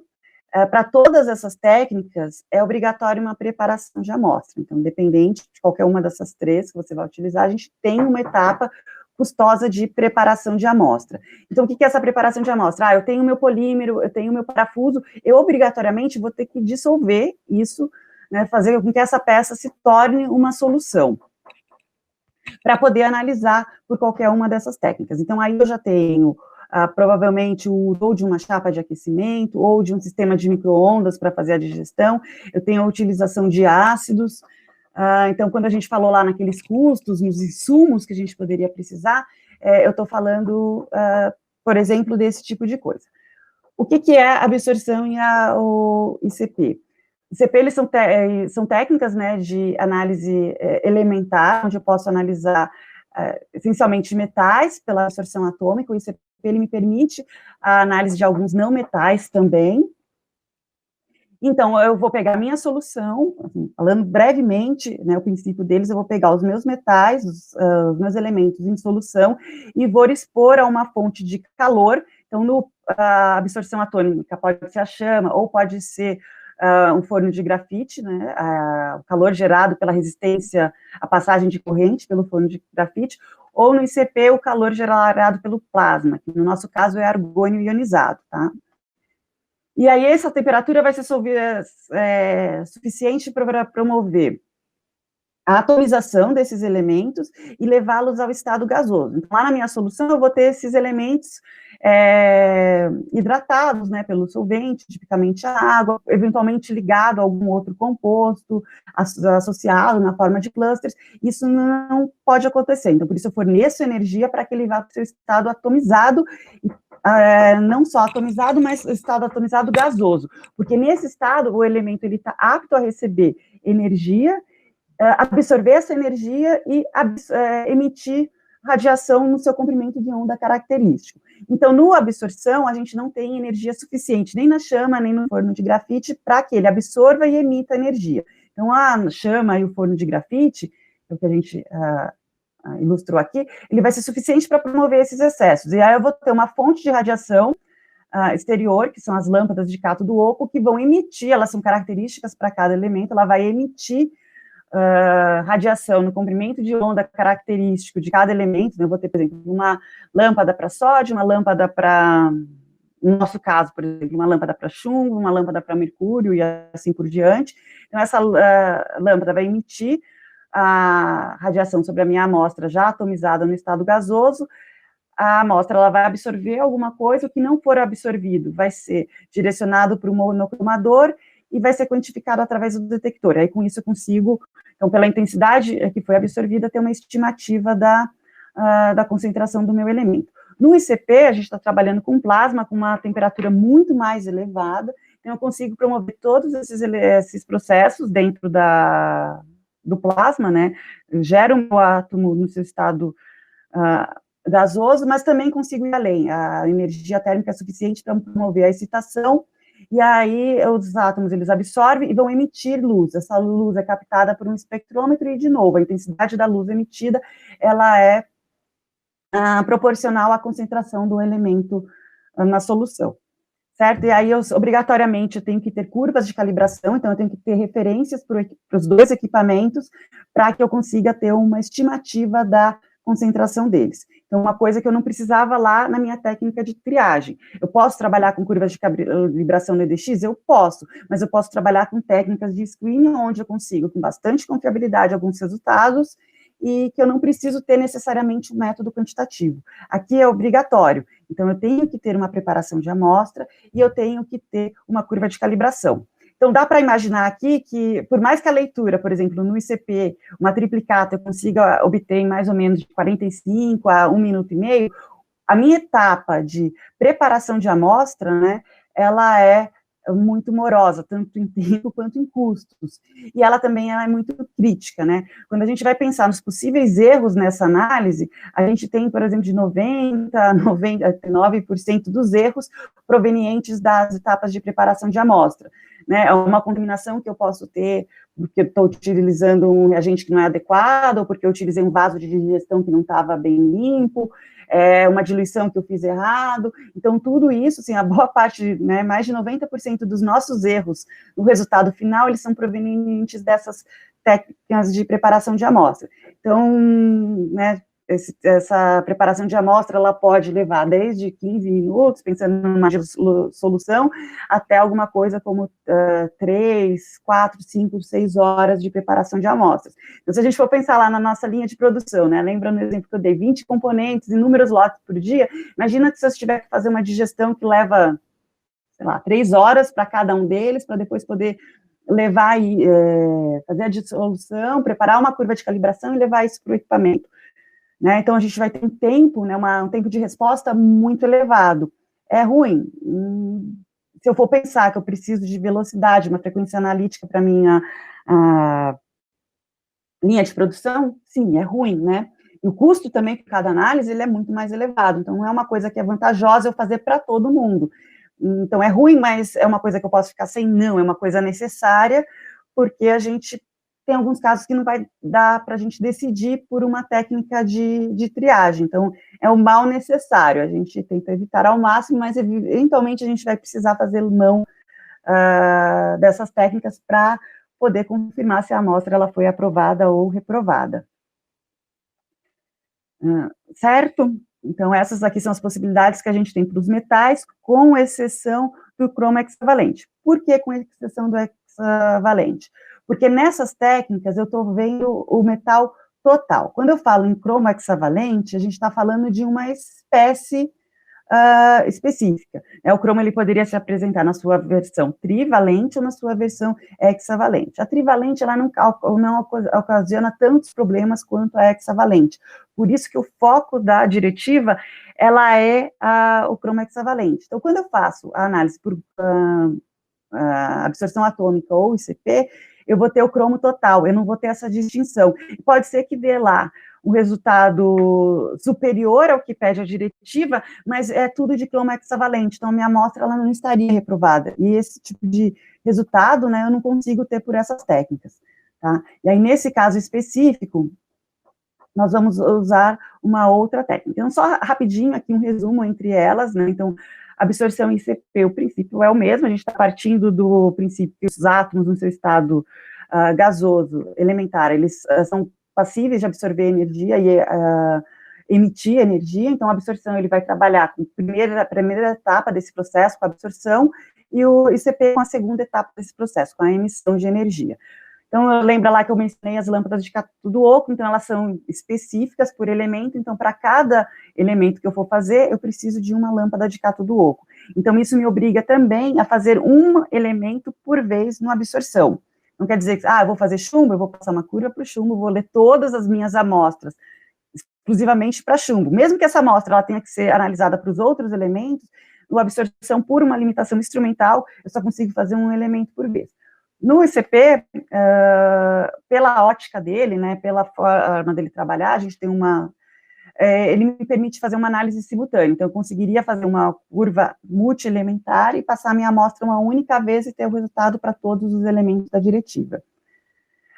Speaker 2: para todas essas técnicas, é obrigatório uma preparação de amostra. Então, independente de qualquer uma dessas três que você vai utilizar, a gente tem uma etapa custosa de preparação de amostra. Então, o que é essa preparação de amostra? Eu tenho meu polímero, eu tenho meu parafuso, eu obrigatoriamente vou ter que dissolver isso, né, fazer com que essa peça se torne uma solução, para poder analisar por qualquer uma dessas técnicas. Então, aí eu já tenho provavelmente ou de uma chapa de aquecimento, ou de um sistema de micro-ondas para fazer a digestão, eu tenho a utilização de ácidos. Então, quando a gente falou lá naqueles custos, nos insumos que a gente poderia precisar, eu estou falando, por exemplo, desse tipo de coisa. O que é a absorção e o ICP? ICP, eles são técnicas, né, de análise elementar, onde eu posso analisar essencialmente metais pela absorção atômica. O ICP, ele me permite a análise de alguns não metais também. Então, eu vou pegar a minha solução, assim, falando brevemente, né, o princípio deles, eu vou pegar os meus metais, os meus elementos em solução, e vou expor a uma fonte de calor. Então, a absorção atômica pode ser a chama, ou pode ser um forno de grafite, né, o calor gerado pela resistência à passagem de corrente pelo forno de grafite, ou no ICP, o calor gerado pelo plasma, que no nosso caso é argônio ionizado, tá? E aí essa temperatura vai ser suficiente para promover a atomização desses elementos e levá-los ao estado gasoso. Então, lá na minha solução, eu vou ter esses elementos hidratados, né, pelo solvente, tipicamente a água, eventualmente ligado a algum outro composto, associado na forma de clusters. Isso não pode acontecer. Então, por isso, eu forneço energia para que ele vá para o seu estado atomizado, não só atomizado, mas estado atomizado gasoso, porque nesse estado, o elemento está apto a receber energia, absorver essa energia e emitir radiação no seu comprimento de onda característico. Então, no absorção, a gente não tem energia suficiente, nem na chama, nem no forno de grafite, para que ele absorva e emita energia. Então, a chama e o forno de grafite, é o que a gente ilustrou aqui, ele vai ser suficiente para promover esses excessos. E aí eu vou ter uma fonte de radiação exterior, que são as lâmpadas de cátodo oco, que vão emitir, elas são características para cada elemento, ela vai emitir radiação no comprimento de onda característico de cada elemento. Eu vou ter, por exemplo, uma lâmpada para sódio, uma lâmpada para, no nosso caso, por exemplo, uma lâmpada para chumbo, uma lâmpada para mercúrio e assim por diante. Então, essa lâmpada vai emitir a radiação sobre a minha amostra já atomizada no estado gasoso. A amostra ela vai absorver alguma coisa, o que não for absorvido vai ser direcionado para o monocromador e vai ser quantificado através do detector. Aí, com isso, eu consigo, então, pela intensidade que foi absorvida, ter uma estimativa da concentração do meu elemento. No ICP, a gente está trabalhando com plasma, com uma temperatura muito mais elevada, então eu consigo promover todos esses processos dentro do plasma, né? Eu gero um átomo no seu estado gasoso, mas também consigo ir além. A energia térmica é suficiente para promover a excitação, e aí os átomos, eles absorvem e vão emitir luz. Essa luz é captada por um espectrômetro e, de novo, a intensidade da luz emitida, ela é proporcional à concentração do elemento na solução, certo? E aí, obrigatoriamente, eu tenho que ter curvas de calibração, então eu tenho que ter referências para os dois equipamentos, para que eu consiga ter uma estimativa da concentração deles. Então, uma coisa que eu não precisava lá na minha técnica de triagem. Eu posso trabalhar com curvas de calibração no EDX? Eu posso, mas eu posso trabalhar com técnicas de screening, onde eu consigo, com bastante confiabilidade, alguns resultados, e que eu não preciso ter necessariamente um método quantitativo. Aqui é obrigatório. Então, eu tenho que ter uma preparação de amostra e eu tenho que ter uma curva de calibração. Então, dá para imaginar aqui que, por mais que a leitura, por exemplo, no ICP, uma triplicata, eu consiga obter em mais ou menos de 45 a 1 minuto e meio, a minha etapa de preparação de amostra, né, ela é muito morosa, tanto em tempo quanto em custos. E ela também é muito crítica, né? Quando a gente vai pensar nos possíveis erros nessa análise, a gente tem, por exemplo, de 90% a 99% dos erros provenientes das etapas de preparação de amostra. Né, é uma contaminação que eu posso ter porque eu estou utilizando um reagente que não é adequado, ou porque eu utilizei um vaso de digestão que não estava bem limpo, uma diluição que eu fiz errado. Então, tudo isso, assim, a boa parte, né, mais de 90% dos nossos erros no resultado final, eles são provenientes dessas técnicas de preparação de amostra. Então, né, essa preparação de amostra, ela pode levar desde 15 minutos, pensando numa solução, até alguma coisa como 3, 4, 5, 6 horas de preparação de amostras. Então, se a gente for pensar lá na nossa linha de produção, né, lembrando o exemplo que eu dei, 20 componentes, inúmeros lotes por dia, imagina que se eu tiver que fazer uma digestão que leva, sei lá, 3 horas para cada um deles, para depois poder levar e fazer a dissolução, preparar uma curva de calibração e levar isso para o equipamento. Né, então, a gente vai ter um tempo, né, um tempo de resposta muito elevado. É ruim? Se eu for pensar que eu preciso de velocidade, uma frequência analítica para minha linha de produção, sim, é ruim, né? E o custo também por cada análise, ele é muito mais elevado. Então, não é uma coisa que é vantajosa eu fazer para todo mundo. Então, é ruim, mas é uma coisa que eu posso ficar sem? Não, é uma coisa necessária, porque a gente tem alguns casos que não vai dar para a gente decidir por uma técnica de triagem. Então, é um mal necessário. A gente tenta evitar ao máximo, mas eventualmente a gente vai precisar fazer mão dessas técnicas para poder confirmar se a amostra ela foi aprovada ou reprovada. Certo? Então, essas aqui são as possibilidades que a gente tem para os metais, com exceção do cromo hexavalente. Por que com exceção do hexavalente? Porque nessas técnicas eu estou vendo o metal total. Quando eu falo em cromo hexavalente, a gente está falando de uma espécie específica. O cromo ele poderia se apresentar na sua versão trivalente ou na sua versão hexavalente. A trivalente ela não ocasiona tantos problemas quanto a hexavalente. Por isso que o foco da diretiva ela é o cromo hexavalente. Então, quando eu faço a análise por absorção atômica ou ICP, eu vou ter o cromo total, eu não vou ter essa distinção. Pode ser que dê lá um resultado superior ao que pede a diretiva, mas é tudo de cromo hexavalente, então a minha amostra ela não estaria reprovada. E esse tipo de resultado, né, eu não consigo ter por essas técnicas, tá? E aí, nesse caso específico, nós vamos usar uma outra técnica. Então, só rapidinho aqui um resumo entre elas, né? Então, absorção em ICP, o princípio é o mesmo, a gente está partindo do princípio que os átomos no seu estado gasoso, elementar, eles são passíveis de absorver energia e emitir energia, então a absorção ele vai trabalhar com a primeira etapa desse processo, com a absorção, e o ICP com a segunda etapa desse processo, com a emissão de energia. Então, lembra lá que eu mencionei as lâmpadas de cátodo oco, então elas são específicas por elemento, então para cada elemento que eu for fazer, eu preciso de uma lâmpada de cátodo oco. Então, isso me obriga também a fazer um elemento por vez no absorção. Não quer dizer que, eu vou fazer chumbo, eu vou passar uma curva para o chumbo, vou ler todas as minhas amostras, exclusivamente para chumbo. Mesmo que essa amostra ela tenha que ser analisada para os outros elementos, no absorção por uma limitação instrumental, eu só consigo fazer um elemento por vez. No ICP, pela ótica dele, né, pela forma dele trabalhar, a gente tem ele me permite fazer uma análise simultânea, então eu conseguiria fazer uma curva multielementar e passar a minha amostra uma única vez e ter o resultado para todos os elementos da diretiva.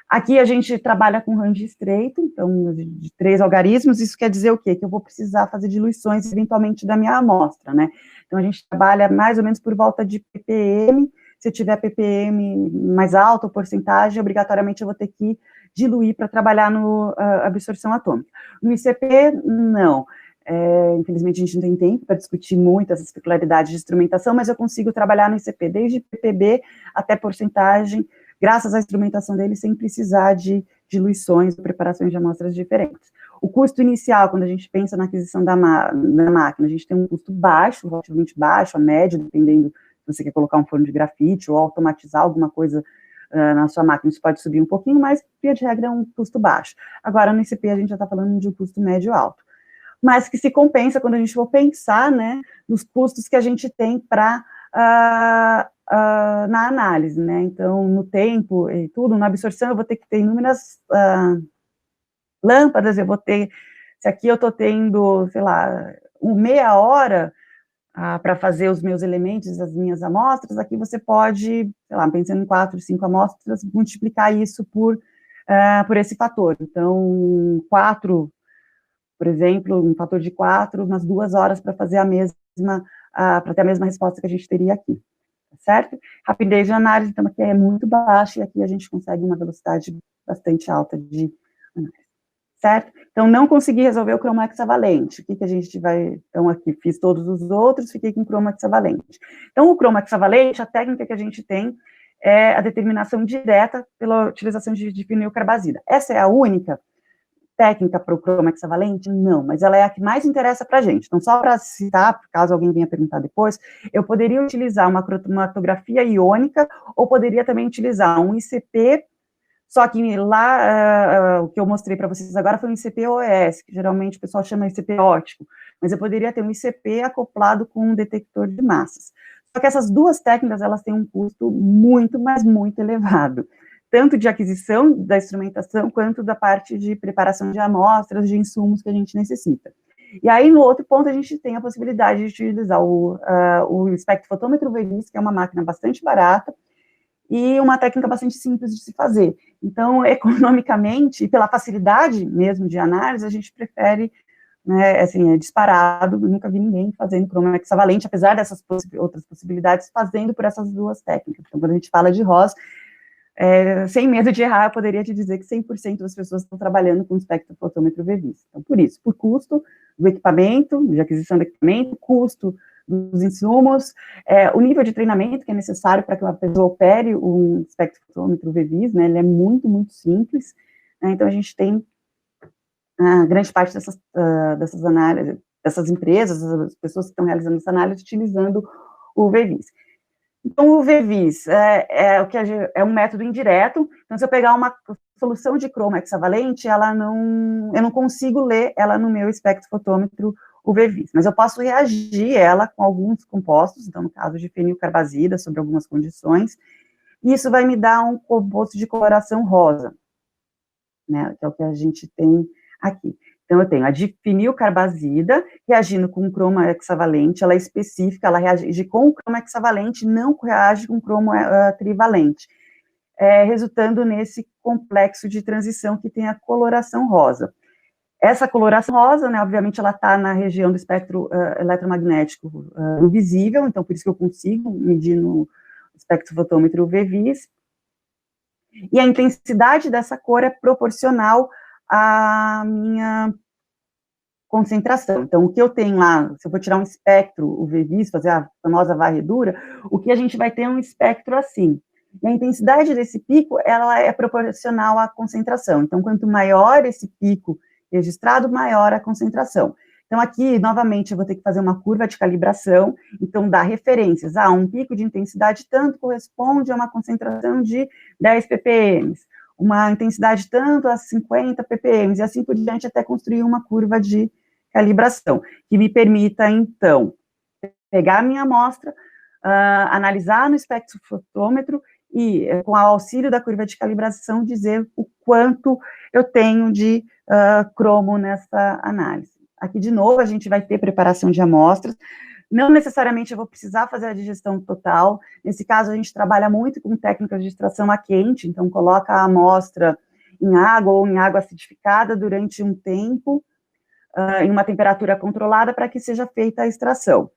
Speaker 2: Aqui a gente trabalha com range estreito, então de 3 algarismos, isso quer dizer o quê? Que eu vou precisar fazer diluições eventualmente da minha amostra, né? Então a gente trabalha mais ou menos por volta de ppm, se eu tiver ppm mais alta, porcentagem, obrigatoriamente eu vou ter que diluir para trabalhar no absorção atômica. No ICP, não. Infelizmente, a gente não tem tempo para discutir muito essas peculiaridades de instrumentação, mas eu consigo trabalhar no ICP desde ppb até porcentagem, graças à instrumentação dele, sem precisar de diluições ou preparações de amostras diferentes. O custo inicial, quando a gente pensa na aquisição da máquina, a gente tem um custo baixo, relativamente baixo, a médio, dependendo se você quer colocar um forno de grafite ou automatizar alguma coisa na sua máquina, isso pode subir um pouquinho, mas, via de regra, é um custo baixo. Agora, no ICP, a gente já está falando de um custo médio-alto. Mas que se compensa quando a gente for pensar, né, nos custos que a gente tem para na análise, né? Então, no tempo e tudo, na absorção, eu vou ter que ter inúmeras lâmpadas, eu vou ter, se aqui eu estou tendo, sei lá, meia hora para fazer os meus elementos, as minhas amostras, aqui você pode, sei lá, pensando em 4, 5 amostras, multiplicar isso por esse fator. Então, 4, por exemplo, um fator de 4, umas 2 horas para fazer para ter a mesma resposta que a gente teria aqui, certo? Rapidez de análise, então, aqui é muito baixa, e aqui a gente consegue uma velocidade bastante alta de análise. Certo? Então, não consegui resolver o cromo hexavalente. O que a gente vai... Então, aqui, fiz todos os outros, fiquei com o cromo hexavalente. Então, o cromo hexavalente, a técnica que a gente tem é a determinação direta pela utilização de vinil carbazida. Essa é a única técnica para o cromo hexavalente? Não, mas ela é a que mais interessa para a gente. Então, só para citar, caso alguém venha perguntar depois, eu poderia utilizar uma cromatografia iônica, ou poderia também utilizar um ICP. Só que lá, o que eu mostrei para vocês agora foi um ICP-OS, que geralmente o pessoal chama ICP óptico, mas eu poderia ter um ICP acoplado com um detector de massas. Só que essas duas técnicas, elas têm um custo muito, mas muito elevado, tanto de aquisição da instrumentação, quanto da parte de preparação de amostras, de insumos que a gente necessita. E aí, no outro ponto, a gente tem a possibilidade de utilizar o espectrofotômetro VERIS, que é uma máquina bastante barata, e uma técnica bastante simples de se fazer. Então, economicamente, e pela facilidade mesmo de análise, a gente prefere, né, assim, é disparado, nunca vi ninguém fazendo cromo hexavalente, apesar dessas outras possibilidades, fazendo por essas duas técnicas. Então, quando a gente fala de ROS, sem medo de errar, eu poderia te dizer que 100% das pessoas estão trabalhando com espectrofotômetro VERIS. Então, por isso, por custo do equipamento, de aquisição do equipamento, custo dos insumos, o nível de treinamento que é necessário para que uma pessoa opere um espectrofotômetro VVIS, né, ele é muito, muito simples, né, então a gente tem grande parte dessas análises, dessas empresas, as pessoas que estão realizando essa análise, utilizando o VVIS. Então, o VVIS é um método indireto, então se eu pegar uma solução de cromo hexavalente, eu não consigo ler ela no meu espectrofotômetro, o VVIS, mas eu posso reagir ela com alguns compostos, então no caso de fenilcarbazida, sobre algumas condições, e isso vai me dar um composto de coloração rosa, né, que é o que a gente tem aqui. Então, eu tenho a difenilcarbazida reagindo com cromo hexavalente, ela é específica, ela reage com o cromo hexavalente, não reage com o cromo trivalente, resultando nesse complexo de transição que tem a coloração rosa. Essa coloração rosa, né, obviamente, ela está na região do espectro eletromagnético invisível, então por isso que eu consigo medir no espectrofotômetro VVIS, e a intensidade dessa cor é proporcional à minha concentração. Então, o que eu tenho lá, se eu for tirar um espectro, o VVIS, fazer a famosa varredura, o que a gente vai ter é um espectro assim. E a intensidade desse pico, ela é proporcional à concentração. Então, quanto maior esse pico registrado, maior a concentração. Então, aqui, novamente, eu vou ter que fazer uma curva de calibração, então, dá referências. Um pico de intensidade tanto corresponde a uma concentração de 10 ppm, uma intensidade tanto a 50 ppm, e assim por diante, até construir uma curva de calibração, que me permita, então, pegar a minha amostra, analisar no espectrofotômetro e, com o auxílio da curva de calibração, dizer o quanto eu tenho de cromo nessa análise. Aqui, de novo, a gente vai ter preparação de amostras, não necessariamente eu vou precisar fazer a digestão total, nesse caso a gente trabalha muito com técnicas de extração a quente, então coloca a amostra em água ou em água acidificada durante um tempo, em uma temperatura controlada para que seja feita a extração.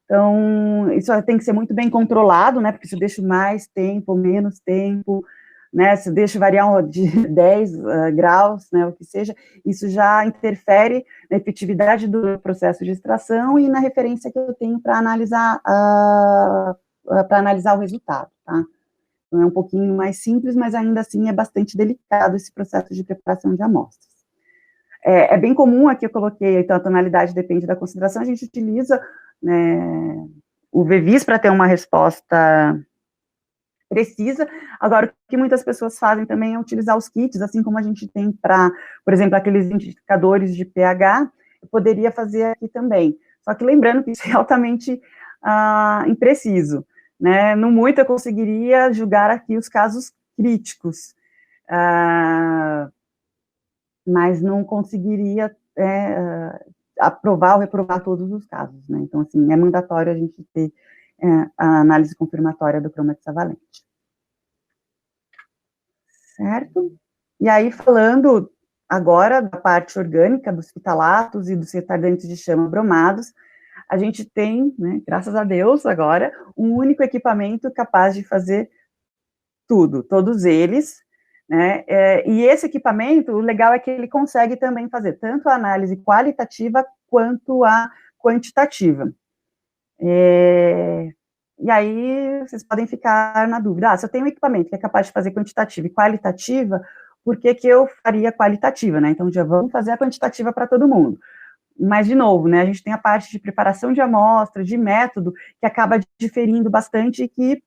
Speaker 2: Então, isso tem que ser muito bem controlado, né, porque se eu deixo mais tempo, menos tempo, né, se eu deixo variar de 10 graus, né, o que seja, isso já interfere na efetividade do processo de extração e na referência que eu tenho para analisar, o resultado, tá? Então, é um pouquinho mais simples, mas ainda assim é bastante delicado esse processo de preparação de amostras. É bem comum, aqui eu coloquei, então, a tonalidade depende da concentração, a gente utiliza, né, o VVIS para ter uma resposta precisa. Agora, o que muitas pessoas fazem também é utilizar os kits, assim como a gente tem para, por exemplo, aqueles indicadores de pH, eu poderia fazer aqui também. Só que lembrando que isso é altamente impreciso, né? No muito eu conseguiria julgar aqui os casos críticos, mas não conseguiria aprovar ou reprovar todos os casos, né? Então, assim, é mandatório a gente ter a análise confirmatória do cromo hexavalente. Certo? E aí, falando agora da parte orgânica, dos fitalatos e dos retardantes de chama bromados, a gente tem, né, graças a Deus, agora, um único equipamento capaz de fazer tudo, todos eles, né, e esse equipamento, o legal é que ele consegue também fazer tanto a análise qualitativa quanto a quantitativa. E aí, vocês podem ficar na dúvida, se eu tenho um equipamento que é capaz de fazer quantitativa e qualitativa, por que que eu faria qualitativa, né? Então, já vamos fazer a quantitativa para todo mundo. Mas, de novo, né, a gente tem a parte de preparação de amostra, de método, que acaba diferindo bastante e que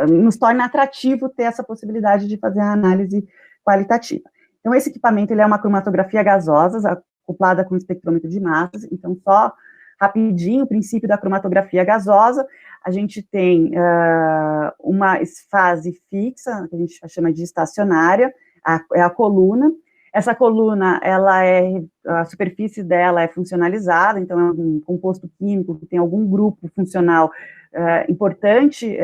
Speaker 2: nos torna atrativo ter essa possibilidade de fazer a análise qualitativa. Então, esse equipamento, ele é uma cromatografia gasosa, acoplada com espectrômetro de massas, então, só rapidinho, o princípio da cromatografia gasosa, a gente tem uma fase fixa, que a gente chama de estacionária, é a coluna. Essa coluna, a superfície dela é funcionalizada, então é um composto químico que tem algum grupo funcional importante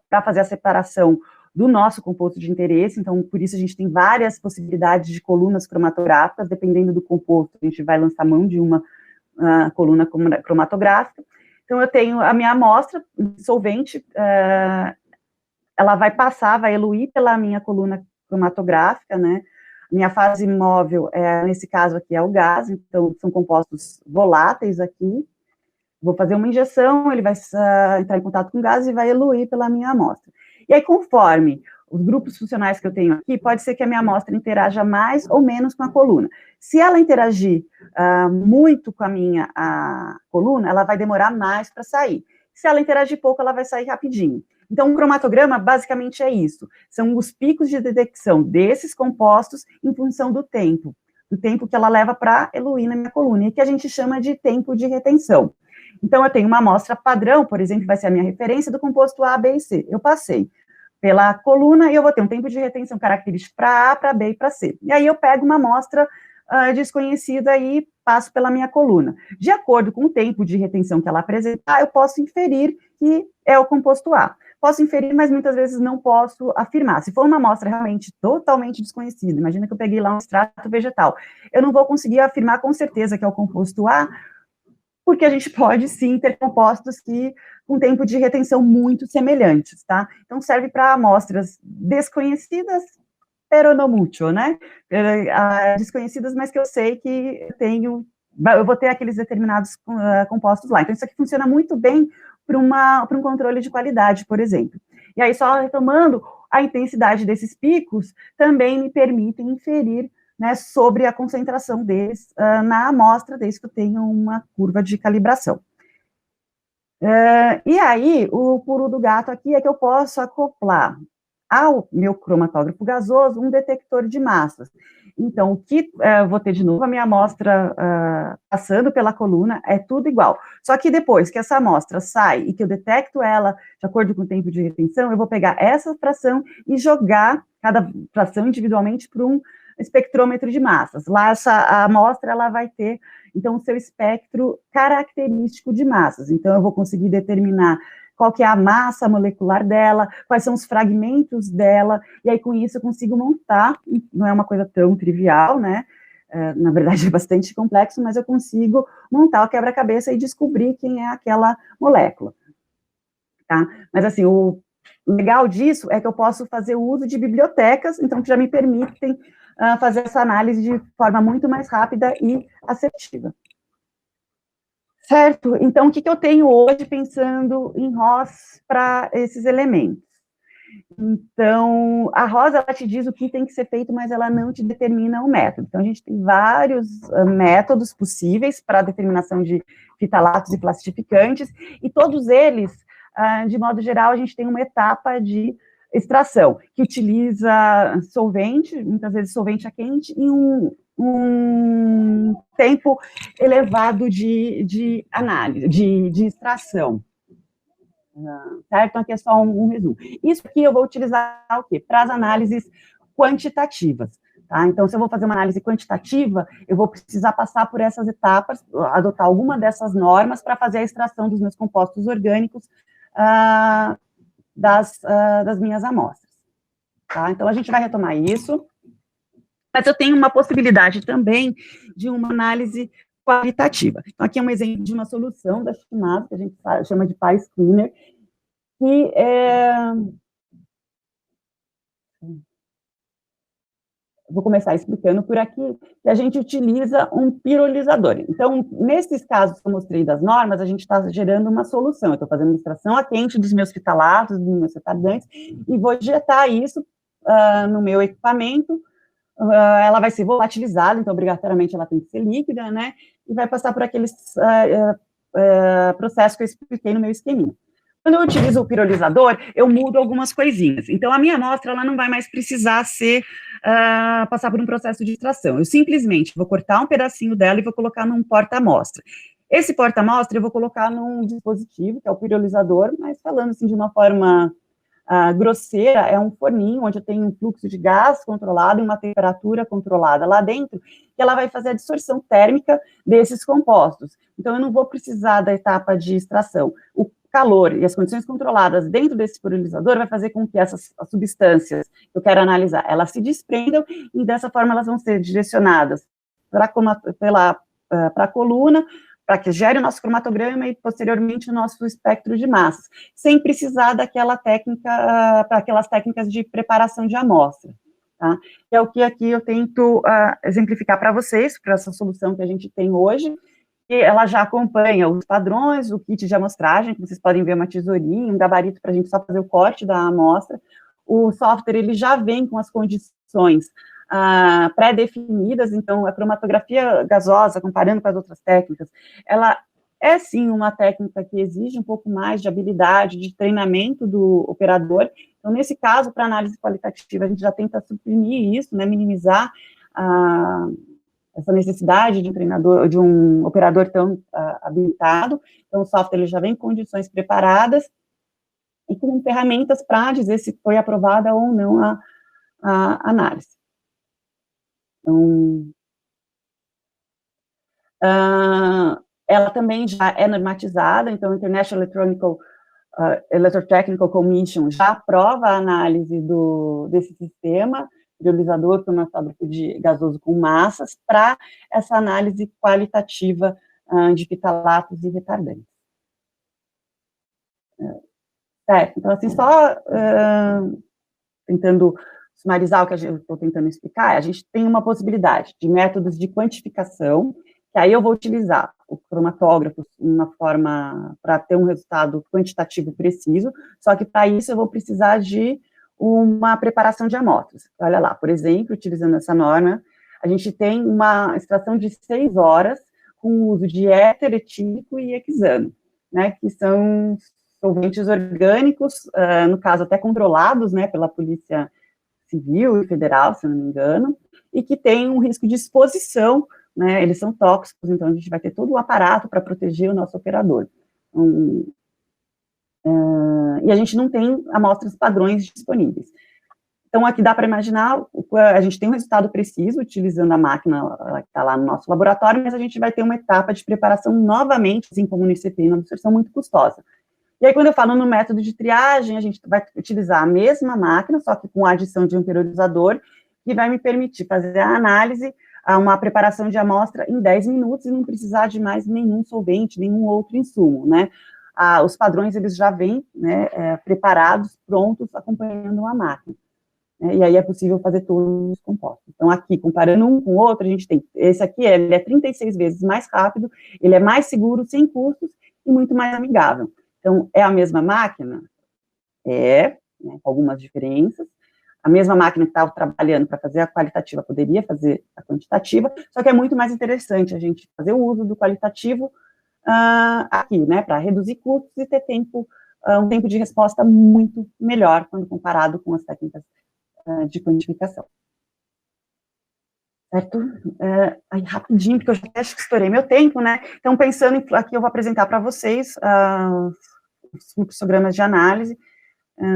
Speaker 2: para fazer a separação do nosso composto de interesse, então por isso a gente tem várias possibilidades de colunas cromatográficas, dependendo do composto, a gente vai lançar mão de uma coluna cromatográfica. Então, eu tenho a minha amostra solvente, ela vai eluir pela minha coluna cromatográfica, né, Minha fase móvel, nesse caso aqui, é o gás, então são compostos voláteis aqui. Vou fazer uma injeção, ele vai entrar em contato com o gás e vai eluir pela minha amostra. E aí, conforme os grupos funcionais que eu tenho aqui, pode ser que a minha amostra interaja mais ou menos com a coluna. Se ela interagir muito com a minha coluna, ela vai demorar mais para sair. Se ela interagir pouco, ela vai sair rapidinho. Então, um cromatograma, basicamente, é isso. São os picos de detecção desses compostos em função do tempo que ela leva para eluir na minha coluna, e que a gente chama de tempo de retenção. Então, eu tenho uma amostra padrão, por exemplo, vai ser a minha referência do composto A, B e C. Eu passei pela coluna e eu vou ter um tempo de retenção característico para A, para B e para C. E aí eu pego uma amostra desconhecida e passo pela minha coluna. De acordo com o tempo de retenção que ela apresentar, eu posso inferir que é o composto A. Posso inferir, mas muitas vezes não posso afirmar. Se for uma amostra realmente totalmente desconhecida, imagina que eu peguei lá um extrato vegetal, eu não vou conseguir afirmar com certeza que é o composto A, porque a gente pode, sim, ter compostos que com tempo de retenção muito semelhantes, tá? Então, serve para amostras desconhecidas, pero no mucho, né? Desconhecidas, mas que eu sei que eu vou ter aqueles determinados compostos lá. Então, isso aqui funciona muito bem para um controle de qualidade, por exemplo. E aí, só retomando, a intensidade desses picos também me permitem inferir, né, sobre a concentração deles na amostra, desde que eu tenha uma curva de calibração. E aí, o pulo do gato aqui é que eu posso acoplar ao meu cromatógrafo gasoso um detector de massas. Então, o que vou ter de novo a minha amostra passando pela coluna, é tudo igual. Só que depois que essa amostra sai e que eu detecto ela de acordo com o tempo de retenção, eu vou pegar essa fração e jogar cada fração individualmente para um espectrômetro de massas. Lá, a amostra, ela vai ter, então, o seu espectro característico de massas. Então, eu vou conseguir determinar qual que é a massa molecular dela, quais são os fragmentos dela, e aí, com isso, eu consigo montar, não é uma coisa tão trivial, né? Na verdade, é bastante complexo, mas eu consigo montar o quebra-cabeça e descobrir quem é aquela molécula, tá? Mas, assim, o legal disso é que eu posso fazer o uso de bibliotecas, então, que já me permitem fazer essa análise de forma muito mais rápida e assertiva. Certo? Então, o que eu tenho hoje pensando em ROS para esses elementos? Então, a ROS, ela te diz o que tem que ser feito, mas ela não te determina o método. Então, a gente tem vários métodos possíveis para a determinação de fitalatos e plastificantes, e todos eles, de modo geral, a gente tem uma etapa de extração, que utiliza solvente, muitas vezes solvente a quente, e um tempo elevado de análise, de extração. Certo? Então, aqui é só um resumo. Isso aqui eu vou utilizar o quê? Para as análises quantitativas. Tá? Então, se eu vou fazer uma análise quantitativa, eu vou precisar passar por essas etapas, adotar alguma dessas normas para fazer a extração dos meus compostos orgânicos das minhas amostras. Tá? Então, a gente vai retomar isso, mas eu tenho uma possibilidade também de uma análise qualitativa. Então, aqui é um exemplo de uma solução da Shimazu, que a gente chama de PyScreener, que vou começar explicando por aqui, que a gente utiliza um pirolizador. Então, nesses casos que eu mostrei das normas, a gente está gerando uma solução. Eu estou fazendo uma extração a quente dos meus fitalatos, dos meus retardantes, e vou injetar isso no meu equipamento. Ela vai ser volatilizada, então, obrigatoriamente, ela tem que ser líquida, né? E vai passar por aqueles processos que eu expliquei no meu esqueminha. Quando eu utilizo o pirolizador, eu mudo algumas coisinhas. Então, a minha amostra, ela não vai mais precisar passar por um processo de extração. Eu simplesmente vou cortar um pedacinho dela e vou colocar num porta-amostra. Esse porta-amostra eu vou colocar num dispositivo, que é o pirolizador, mas falando assim de uma forma grosseira, é um forninho onde eu tenho um fluxo de gás controlado e uma temperatura controlada lá dentro, que ela vai fazer a dissorção térmica desses compostos. Então, eu não vou precisar da etapa de extração. O calor e as condições controladas dentro desse pirolizador vai fazer com que essas substâncias que eu quero analisar, elas se desprendam e dessa forma elas vão ser direcionadas para a coluna, para que gere o nosso cromatograma e, posteriormente, o nosso espectro de massas, sem precisar daquela técnica, para aquelas técnicas de preparação de amostra. tá? Que é o que aqui eu tento exemplificar para vocês, para essa solução que a gente tem hoje, que ela já acompanha os padrões, o kit de amostragem, que vocês podem ver uma tesourinha, um gabarito para a gente só fazer o corte da amostra. O software, ele já vem com as condições pré-definidas, então a cromatografia gasosa, comparando com as outras técnicas, ela é sim uma técnica que exige um pouco mais de habilidade, de treinamento do operador. Então, nesse caso, para análise qualitativa, a gente já tenta suprimir isso, né, minimizar essa necessidade de um treinador, de um operador tão habilitado. Então, o software ele já vem com condições preparadas e com ferramentas para dizer se foi aprovada ou não a análise. Então, ela também já é normatizada, então, a International Electrotechnical Commission já aprova a análise desse sistema priorizador cromatógrafo de gasoso com massas para essa análise qualitativa de fitalatos e retardantes. Certo, então, assim, só tentando sumarizar o que eu estou tentando explicar, a gente tem uma possibilidade de métodos de quantificação, que aí eu vou utilizar o cromatógrafo uma forma para ter um resultado quantitativo preciso, só que para isso eu vou precisar de uma preparação de amostras. Olha lá, por exemplo, utilizando essa norma, a gente tem uma extração de 6 horas com o uso de éter, etílico e hexano, né, que são solventes orgânicos, no caso até controlados, né, pela Polícia Civil e Federal, se não me engano, e que tem um risco de exposição, né, eles são tóxicos, então a gente vai ter todo o aparato para proteger o nosso operador. E a gente não tem amostras padrões disponíveis. Então, aqui dá para imaginar, a gente tem um resultado preciso, utilizando a máquina que está lá no nosso laboratório, mas a gente vai ter uma etapa de preparação novamente, assim como no ICP, uma absorção muito custosa. E aí, quando eu falo no método de triagem, a gente vai utilizar a mesma máquina, só que com a adição de um periodizador, que vai me permitir fazer a análise, uma preparação de amostra em 10 minutos e não precisar de mais nenhum solvente, nenhum outro insumo, né? Os padrões, eles já vêm, né, preparados, prontos, acompanhando a máquina. E aí é possível fazer todos os compostos. Então, aqui, comparando um com o outro, a gente tem, esse aqui, ele é 36 vezes mais rápido, ele é mais seguro, sem custos, e muito mais amigável. Então, é a mesma máquina? Né, com algumas diferenças. A mesma máquina que estava trabalhando para fazer a qualitativa poderia fazer a quantitativa, só que é muito mais interessante a gente fazer o uso do qualitativo aqui, né, para reduzir custos e ter um tempo de resposta muito melhor quando comparado com as técnicas de quantificação. Certo? Aí, rapidinho, porque eu já acho que estourei meu tempo, né? Então, pensando aqui, eu vou apresentar para vocês os fluxogramas de análise.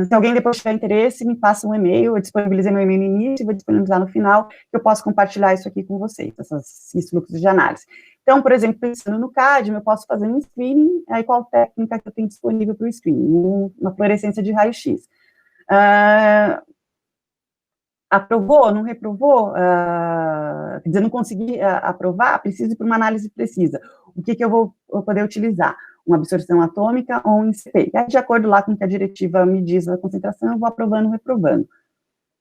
Speaker 2: Se alguém depois tiver interesse, me passa um e-mail, eu disponibilizei meu e-mail no início e vou disponibilizar no final, que eu posso compartilhar isso aqui com vocês, esses fluxos de análise. Então, por exemplo, pensando no CADME, eu posso fazer um screening, aí qual técnica que eu tenho disponível para o screening? Uma fluorescência de raio-x. Aprovou, não reprovou? Quer dizer, não consegui aprovar, preciso ir para uma análise precisa. O que eu vou poder utilizar? Uma absorção atômica ou um ICP. E aí, de acordo lá com o que a diretiva me diz a concentração, eu vou aprovando ou reprovando.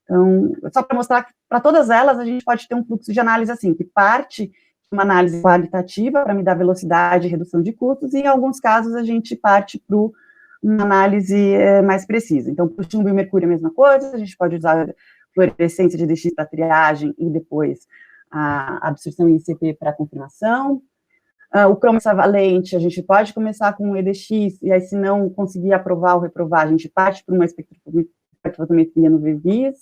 Speaker 2: Então, só para mostrar que para todas elas a gente pode ter um fluxo de análise assim, que parte de uma análise qualitativa para me dar velocidade e redução de custos, e em alguns casos a gente parte para uma análise mais precisa. Então, para o chumbo e mercúrio é a mesma coisa, a gente pode usar fluorescência de DX para triagem e depois a absorção em ICP para confirmação. O cromo hexavalente, a gente pode começar com um EDX, e aí se não conseguir aprovar ou reprovar, a gente parte para uma espectrofotometria no VVIS.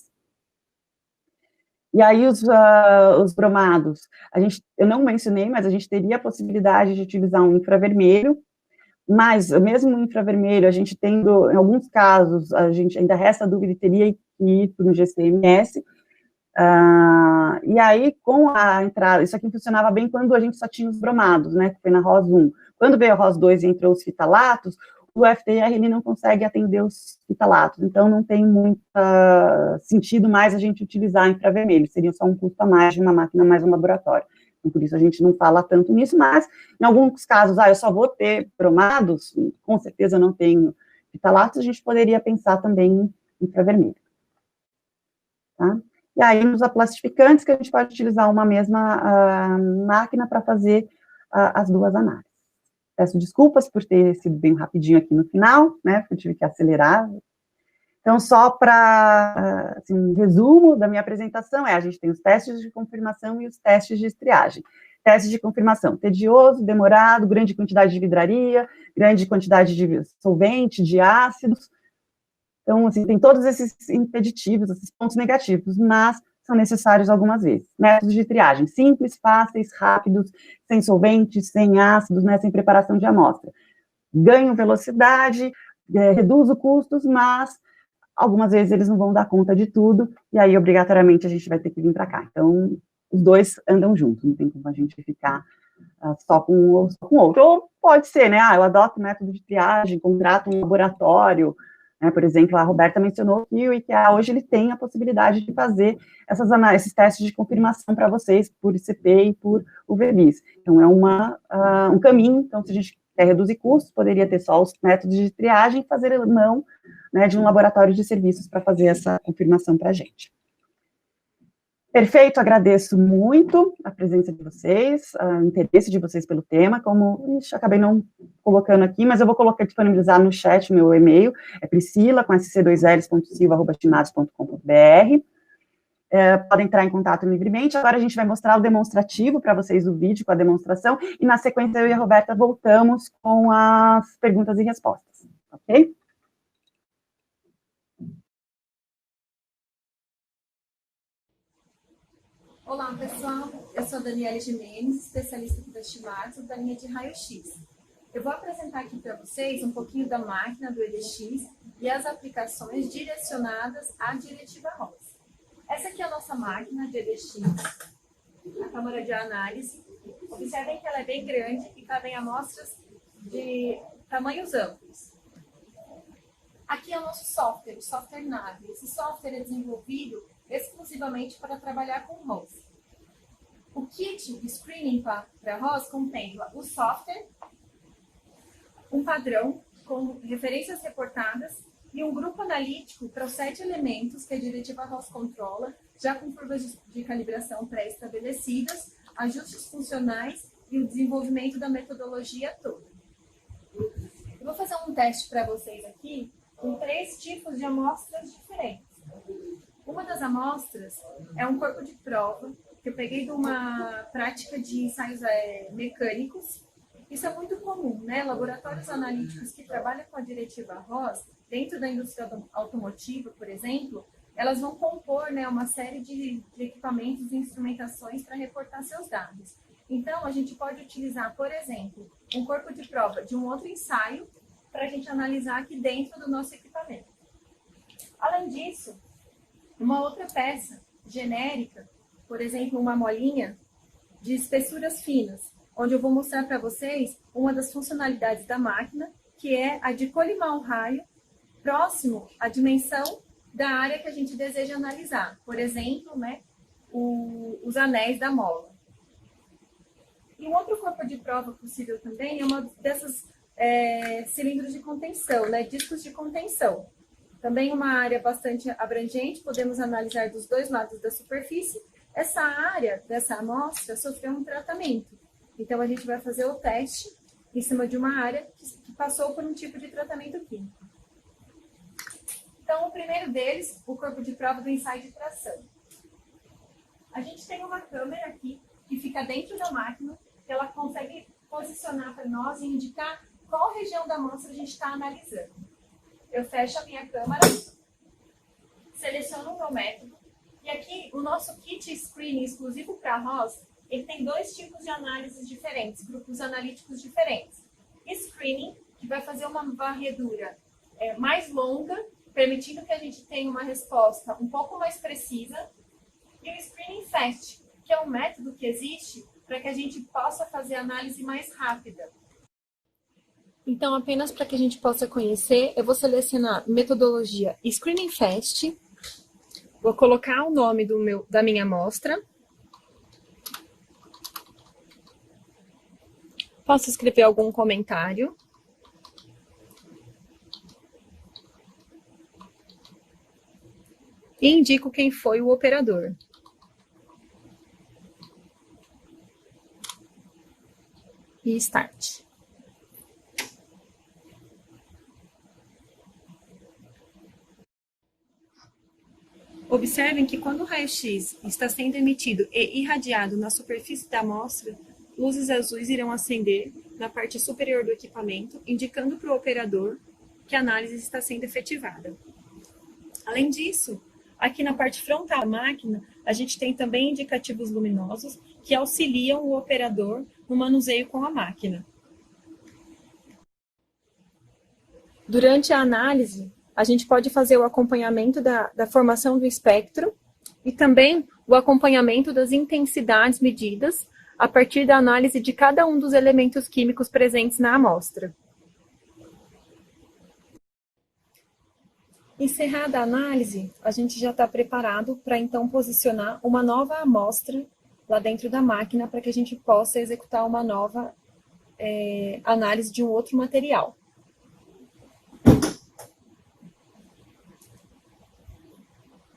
Speaker 2: E aí os bromados, eu não mencionei, mas a gente teria a possibilidade de utilizar um infravermelho, mas mesmo o infravermelho, a gente tendo, em alguns casos, a gente ainda resta dúvida e teria que ir para um GCMS, e aí, com a entrada, isso aqui funcionava bem quando a gente só tinha os bromados, né, que foi na ROS 1. Quando veio a ROS 2 e entrou os fitalatos, o FTR ele não consegue atender os fitalatos, então não tem muito sentido mais a gente utilizar infravermelho, seria só um custo a mais de uma máquina mais um laboratório. Então, por isso a gente não fala tanto nisso, mas em alguns casos, eu só vou ter bromados, com certeza eu não tenho fitalatos, a gente poderia pensar também em infravermelho. Tá? E aí, nos aplastificantes, que a gente pode utilizar uma mesma máquina para fazer as duas análises. Peço desculpas por ter sido bem rapidinho aqui no final, né, porque eu tive que acelerar. Então, só para, assim, um resumo da minha apresentação, a gente tem os testes de confirmação e os testes de triagem. Testes de confirmação, tedioso, demorado, grande quantidade de vidraria, grande quantidade de solvente, de ácidos. Então, assim, tem todos esses impeditivos, esses pontos negativos, mas são necessários algumas vezes. Métodos de triagem, simples, fáceis, rápidos, sem solventes, sem ácidos, né, sem preparação de amostra. Ganho velocidade, reduzo custos, mas algumas vezes eles não vão dar conta de tudo, e aí, obrigatoriamente, a gente vai ter que vir para cá. Então, os dois andam juntos, não tem como a gente ficar só com um ou só com outro. Ou pode ser, né, eu adoto o método de triagem, contrato um laboratório, né, por exemplo, a Roberta mencionou que o IKEA hoje ele tem a possibilidade de fazer esses testes de confirmação para vocês, por ICP e por UV-Vis. Então, é um caminho. Então, se a gente quer reduzir custos, poderia ter só os métodos de triagem e fazer mão, né, de um laboratório de serviços para fazer essa confirmação para a gente. Perfeito, agradeço muito a presença de vocês, o interesse de vocês pelo tema, como acabei não colocando aqui, mas eu vou disponibilizar no chat o meu e-mail, é priscila, com sc2ls.silva@timados.com.br. Podem entrar em contato livremente. Agora a gente vai mostrar o demonstrativo para vocês, o vídeo com a demonstração, e na sequência eu e a Roberta voltamos com as perguntas e respostas, ok?
Speaker 3: Olá, pessoal. Eu sou a Daniela Gimenez, especialista aqui da Shimadzu, da linha de raio-x. Eu vou apresentar aqui para vocês um pouquinho da máquina do EDX e as aplicações direcionadas à diretiva ROS. Essa aqui é a nossa máquina de EDX, a câmara de análise. Observem que ela é bem grande e cabem amostras de tamanhos amplos. Aqui é o nosso software, o software NAVE. Esse software é desenvolvido exclusivamente para trabalhar com ROS. O kit de screening para ROS contempla o software, um padrão com referências reportadas e um grupo analítico para os 7 elementos que a diretiva ROS controla, já com curvas de calibração pré-estabelecidas, ajustes funcionais e o desenvolvimento da metodologia toda. Eu vou fazer um teste para vocês aqui com 3 tipos de amostras diferentes. Uma das amostras é um corpo de prova que eu peguei de uma prática de ensaios mecânicos. Isso é muito comum, né? Laboratórios analíticos que trabalham com a diretiva ROS, dentro da indústria automotiva, por exemplo, elas vão compor, né, uma série de equipamentos e instrumentações para reportar seus dados. Então, a gente pode utilizar, por exemplo, um corpo de prova de um outro ensaio para a gente analisar aqui dentro do nosso equipamento. Além disso, uma outra peça genérica, por exemplo, uma molinha de espessuras finas, onde eu vou mostrar para vocês uma das funcionalidades da máquina, que é a de colimar um raio próximo à dimensão da área que a gente deseja analisar. Por exemplo, né, os anéis da mola. E um outro corpo de prova possível também é uma dessas cilindros de contenção, né, discos de contenção. Também uma área bastante abrangente, podemos analisar dos 2 lados da superfície. Essa área dessa amostra sofreu um tratamento. Então, a gente vai fazer o teste em cima de uma área que passou por um tipo de tratamento químico. Então, o primeiro deles, o corpo de prova do ensaio de tração. A gente tem uma câmera aqui, que fica dentro da máquina, que ela consegue posicionar para nós e indicar qual região da amostra a gente está analisando. Eu fecho a minha câmera, seleciono o meu método, e aqui o nosso kit screening exclusivo para ROS, ele tem 2 tipos de análises diferentes, grupos analíticos diferentes. Screening, que vai fazer uma varredura mais longa, permitindo que a gente tenha uma resposta um pouco mais precisa, e o Screening Fast, que é um método que existe para que a gente possa fazer análise mais rápida. Então, apenas para que a gente possa conhecer, eu vou selecionar metodologia Screening Fast, vou colocar o nome da minha amostra, posso escrever algum comentário, e indico quem foi o operador. E Start. Observem que quando o raio-x está sendo emitido e irradiado na superfície da amostra, luzes azuis irão acender na parte superior do equipamento, indicando para o operador que a análise está sendo efetivada. Além disso, aqui na parte frontal da máquina, a gente tem também indicativos luminosos que auxiliam o operador no manuseio com a máquina. Durante a análise, a gente pode fazer o acompanhamento da formação do espectro e também o acompanhamento das intensidades medidas a partir da análise de cada um dos elementos químicos presentes na amostra. Encerrada a análise, a gente já está preparado para então posicionar uma nova amostra lá dentro da máquina para que a gente possa executar uma nova análise de um outro material.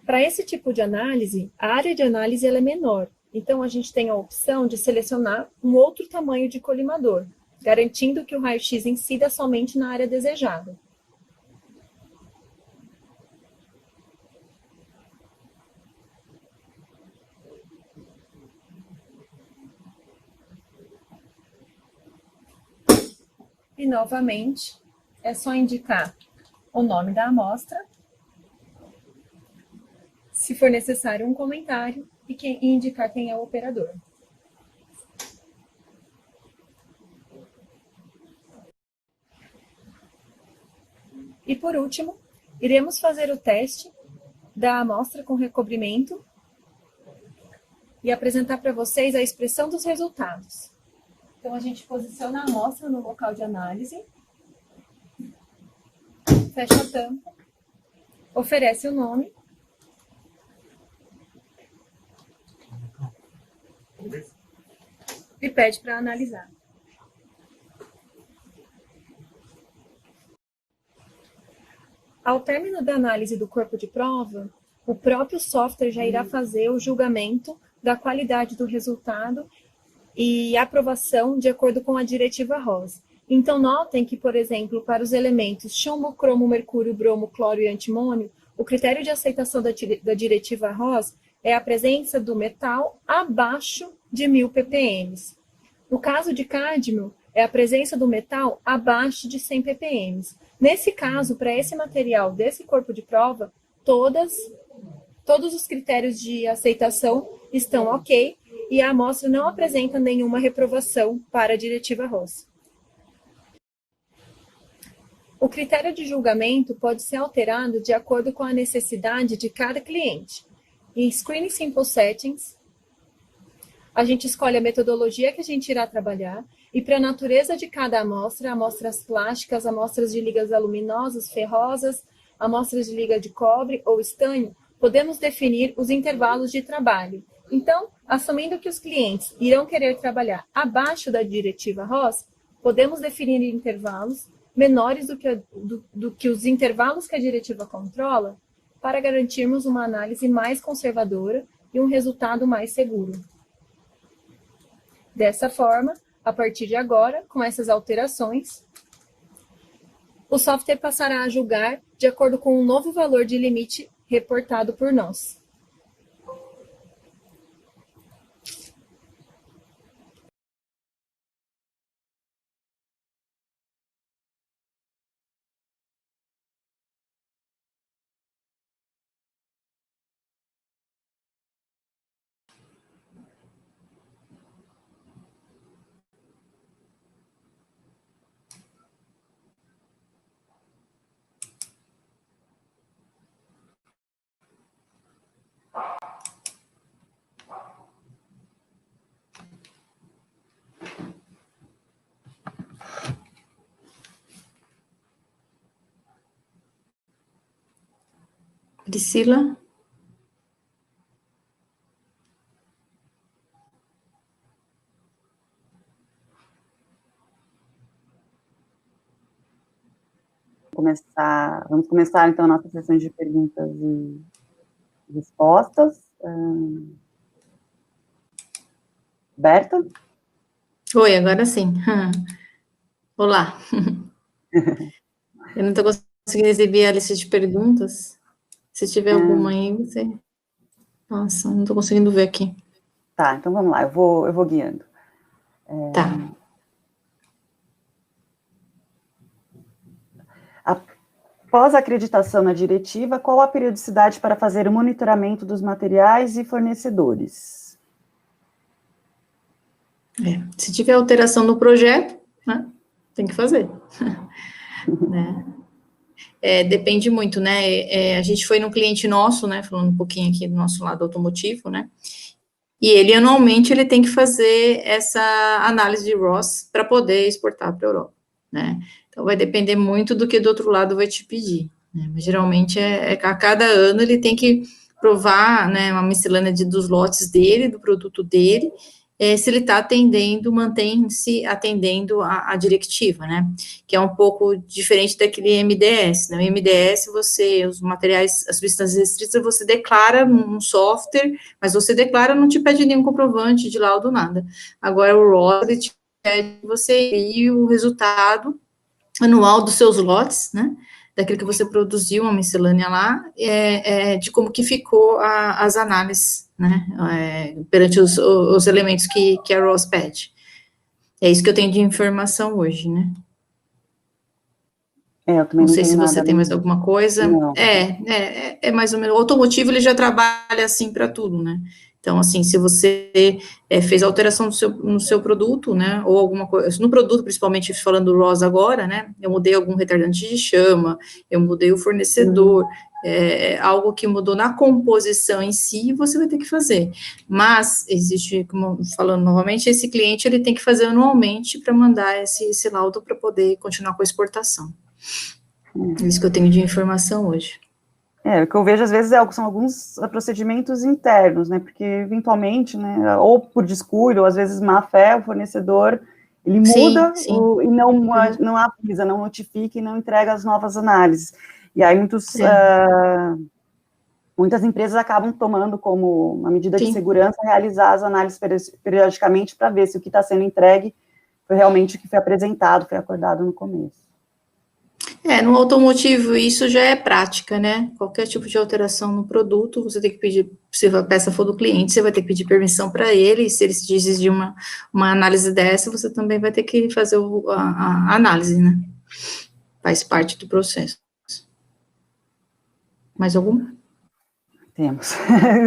Speaker 3: Para esse tipo de análise, a área de análise ela é menor, então a gente tem a opção de selecionar um outro tamanho de colimador, garantindo que o raio-x incida somente na área desejada. E, novamente, é só indicar o nome da amostra, se for necessário um comentário e indicar quem é o operador. E, por último, iremos fazer o teste da amostra com recobrimento e apresentar para vocês a expressão dos resultados. Então, a gente posiciona a amostra no local de análise, fecha a tampa, oferece o nome e pede para analisar. Ao término da análise do corpo de prova, o próprio software já irá fazer o julgamento da qualidade do resultado e aprovação de acordo com a diretiva ROS. Então, notem que, por exemplo, para os elementos chumbo, cromo, mercúrio, bromo, cloro e antimônio, o critério de aceitação da diretiva ROS é a presença do metal abaixo de 1000 ppm. No caso de cádmio, é a presença do metal abaixo de 100 ppm. Nesse caso, para esse material desse corpo de prova, todos os critérios de aceitação estão ok e a amostra não apresenta nenhuma reprovação para a diretiva ROS. O critério de julgamento pode ser alterado de acordo com a necessidade de cada cliente. Em Screening Simple Settings, a gente escolhe a metodologia que a gente irá trabalhar e para a natureza de cada amostra, amostras plásticas, amostras de ligas aluminosas, ferrosas, amostras de liga de cobre ou estanho, podemos definir os intervalos de trabalho. Então, assumindo que os clientes irão querer trabalhar abaixo da diretiva ROS, podemos definir intervalos menores do que os intervalos que a diretiva controla para garantirmos uma análise mais conservadora e um resultado mais seguro. Dessa forma, a partir de agora, com essas alterações, o software passará a julgar de acordo com um novo valor de limite reportado por nós.
Speaker 1: Priscila?
Speaker 2: Vamos começar então a nossa sessão de perguntas e respostas. Berta?
Speaker 1: Oi, agora sim. Olá. Eu não estou conseguindo exibir a lista de perguntas. Se tiver alguma aí, você... Nossa, não estou conseguindo ver aqui.
Speaker 2: Tá, então vamos lá, eu vou guiando.
Speaker 1: Tá.
Speaker 2: Após a acreditação na diretiva, qual a periodicidade para fazer o monitoramento dos materiais e fornecedores?
Speaker 1: Se tiver alteração no projeto, né, tem que fazer. Né? Depende muito, né? A gente foi num cliente nosso, né? Falando um pouquinho aqui do nosso lado automotivo, né? E ele, anualmente, ele tem que fazer essa análise de ROS para poder exportar para a Europa, né? Então, vai depender muito do que do outro lado vai te pedir, né? Mas, geralmente, a cada ano ele tem que provar, né, uma miscelânea dos lotes dele, do produto dele, se ele está atendendo, mantém-se atendendo a diretiva, né? Que é um pouco diferente daquele MDS, né? O MDS, os materiais, as substâncias restritas, você declara num software, mas você declara, não te pede nenhum comprovante de laudo, nada. Agora, o ROS, ele te pede que você envie o resultado anual dos seus lotes, né? Daquilo que você produziu, uma miscelânea lá, de como que ficou as análises, né? Perante os elementos que a ROS pede. É isso que eu tenho de informação hoje, né?
Speaker 2: Eu também
Speaker 1: não sei se você
Speaker 2: nada,
Speaker 1: tem mais alguma coisa.
Speaker 2: Não.
Speaker 1: É mais ou menos. O automotivo, ele já trabalha assim para tudo, né? Então, assim, se você fez alteração no seu produto, né, ou alguma coisa, no produto, principalmente falando do ROS agora, né, eu mudei algum retardante de chama, eu mudei o fornecedor, algo que mudou na composição em si, você vai ter que fazer. Mas, existe, como falando novamente, esse cliente, ele tem que fazer anualmente para mandar esse laudo para poder continuar com a exportação. Isso que eu tenho de informação hoje.
Speaker 2: O que eu vejo, às vezes, são alguns procedimentos internos, né, porque, eventualmente, né, ou por descuido, ou às vezes má fé, o fornecedor, ele muda
Speaker 1: sim.
Speaker 2: E não avisa, não notifica e não entrega as novas análises. E aí, muitas empresas acabam tomando como uma medida de segurança realizar as análises periodicamente para ver se o que está sendo entregue foi realmente o que foi apresentado, foi acordado no começo.
Speaker 1: No automotivo, isso já é prática, né? Qualquer tipo de alteração no produto, você tem que pedir, se a peça for do cliente, você vai ter que pedir permissão para ele, e se ele te exigir uma análise dessa, você também vai ter que fazer a análise, né? Faz parte do processo. Mais algum?
Speaker 2: Temos.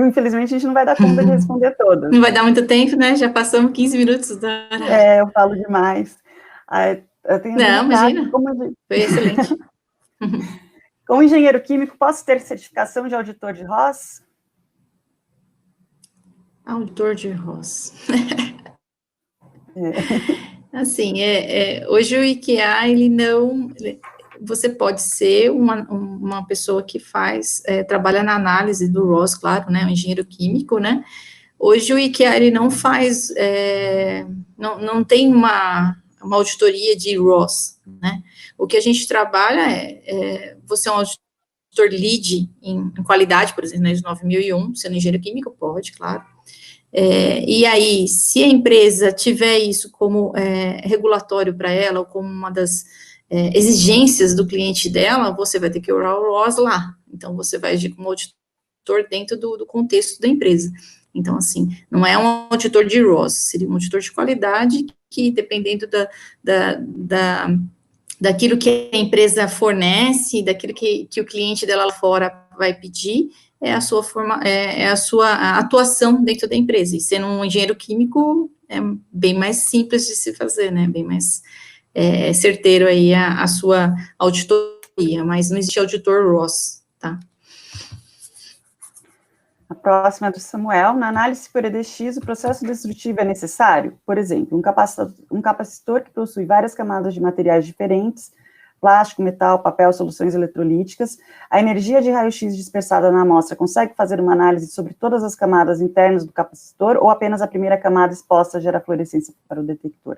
Speaker 2: Infelizmente, a gente não vai dar conta de responder todas.
Speaker 1: Não vai dar muito tempo, né? Já passamos 15 minutos da...
Speaker 2: Eu falo demais. Eu tenho
Speaker 1: não, imagina. Foi excelente.
Speaker 2: Como engenheiro químico, posso ter certificação de auditor de ROS?
Speaker 1: Auditor de ROS. Assim, hoje o IKEA, ele não... Você pode ser uma pessoa que trabalha na análise do ROS, claro, né? Um engenheiro químico, né? Hoje o IKEA, ele não faz... não tem uma auditoria de ROS, né? O que a gente trabalha você é um auditor lead em qualidade, por exemplo, na ISO 9001, sendo engenheiro químico, pode, claro. E aí, se a empresa tiver isso como regulatório para ela, ou como uma das exigências do cliente dela, você vai ter que orar o ROS lá. Então, você vai agir como auditor dentro do contexto da empresa. Então, assim, não é um auditor de ROS, seria um auditor de qualidade que, dependendo daquilo que a empresa fornece, daquilo que o cliente dela lá fora vai pedir, a sua atuação dentro da empresa. E sendo um engenheiro químico, é bem mais simples de se fazer, né? Bem mais certeiro aí a sua auditoria, mas não existe auditor ROS, tá?
Speaker 2: A próxima é do Samuel. Na análise por EDX, o processo destrutivo é necessário? Por exemplo, um capacitor que possui várias camadas de materiais diferentes, plástico, metal, papel, soluções eletrolíticas, a energia de raio-x dispersada na amostra consegue fazer uma análise sobre todas as camadas internas do capacitor ou apenas a primeira camada exposta gera fluorescência para o detector?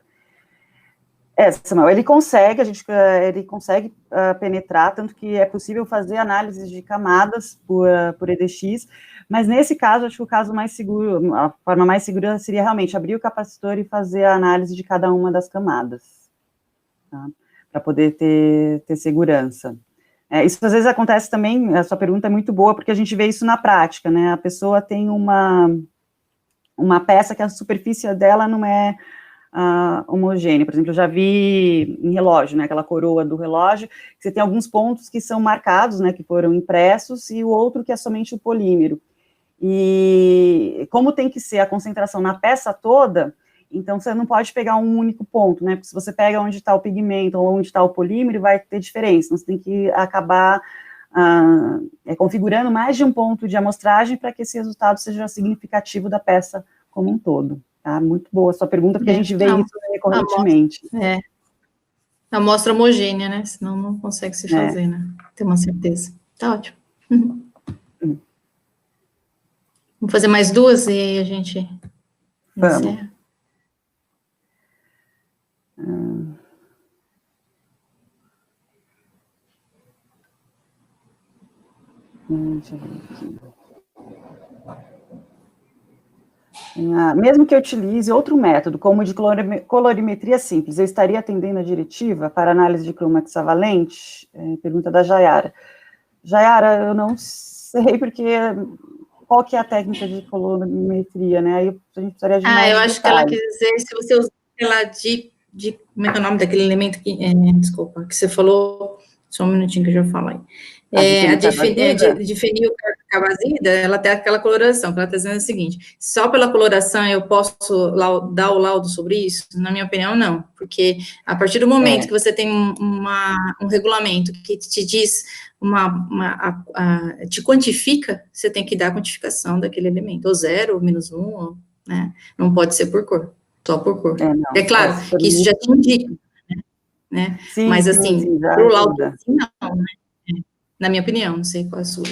Speaker 2: Samuel, ele consegue penetrar, tanto que é possível fazer análises de camadas por EDX, mas nesse caso, acho que o caso mais seguro, a forma mais segura seria realmente abrir o capacitor e fazer a análise de cada uma das camadas, tá? Para poder ter segurança. Isso às vezes acontece também, a sua pergunta é muito boa, porque a gente vê isso na prática, né? A pessoa tem uma peça que a superfície dela não é homogênea. Por exemplo, eu já vi em relógio, né, aquela coroa do relógio, que você tem alguns pontos que são marcados, né, que foram impressos, e o outro que é somente o polímero. E como tem que ser a concentração na peça toda, então você não pode pegar um único ponto, né, porque se você pega onde está o pigmento ou onde está o polímero, vai ter diferença, então você tem que acabar configurando mais de um ponto de amostragem para que esse resultado seja significativo da peça como um todo. Tá, muito boa a sua pergunta, porque a gente vê isso recorrentemente.
Speaker 1: A amostra homogênea, né? Senão não consegue se fazer, né? Ter uma certeza. Tá ótimo. Vamos fazer mais duas e aí a gente encerra. Deixa eu ver aqui. Mesmo que eu utilize outro método, como o de colorimetria simples, eu estaria atendendo a diretiva para análise de croma hexavalente? Pergunta da Jayara. Jayara, eu não sei, porque qual que é a técnica de colorimetria, né? Aí a gente precisaria de mais eu acho
Speaker 2: detalhes.
Speaker 1: que ela quis dizer se você usa ela como é que é o nome daquele elemento que, desculpa, que você falou, só um minutinho que eu já falei. A de fenilcarbazida, ela tem aquela coloração, que ela está dizendo o seguinte, só pela coloração eu posso dar o laudo sobre isso? Na minha opinião, não, porque a partir do momento que você tem um regulamento que te diz, te quantifica, você tem que dar a quantificação daquele elemento, ou 0, ou -1, né, não pode ser por cor, só por cor. É claro que isso já te indica, né, sim, mas assim, para o laudo, assim, não, né? Na minha opinião, não sei qual é a sua.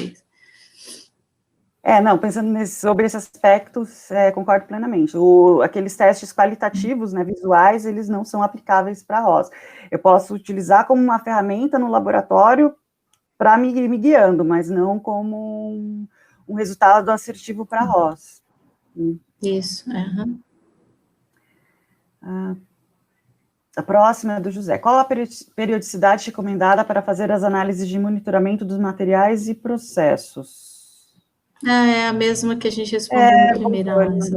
Speaker 2: Não, pensando sobre esses aspectos, concordo plenamente. Aqueles testes qualitativos, né, visuais, eles não são aplicáveis para ROS. Eu posso utilizar como uma ferramenta no laboratório para me guiando, mas não como um resultado assertivo para ROS.
Speaker 1: Isso,
Speaker 2: A próxima é do José. Qual a periodicidade recomendada para fazer as análises de monitoramento dos materiais e processos?
Speaker 1: É a mesma que a gente respondeu na primeira análise.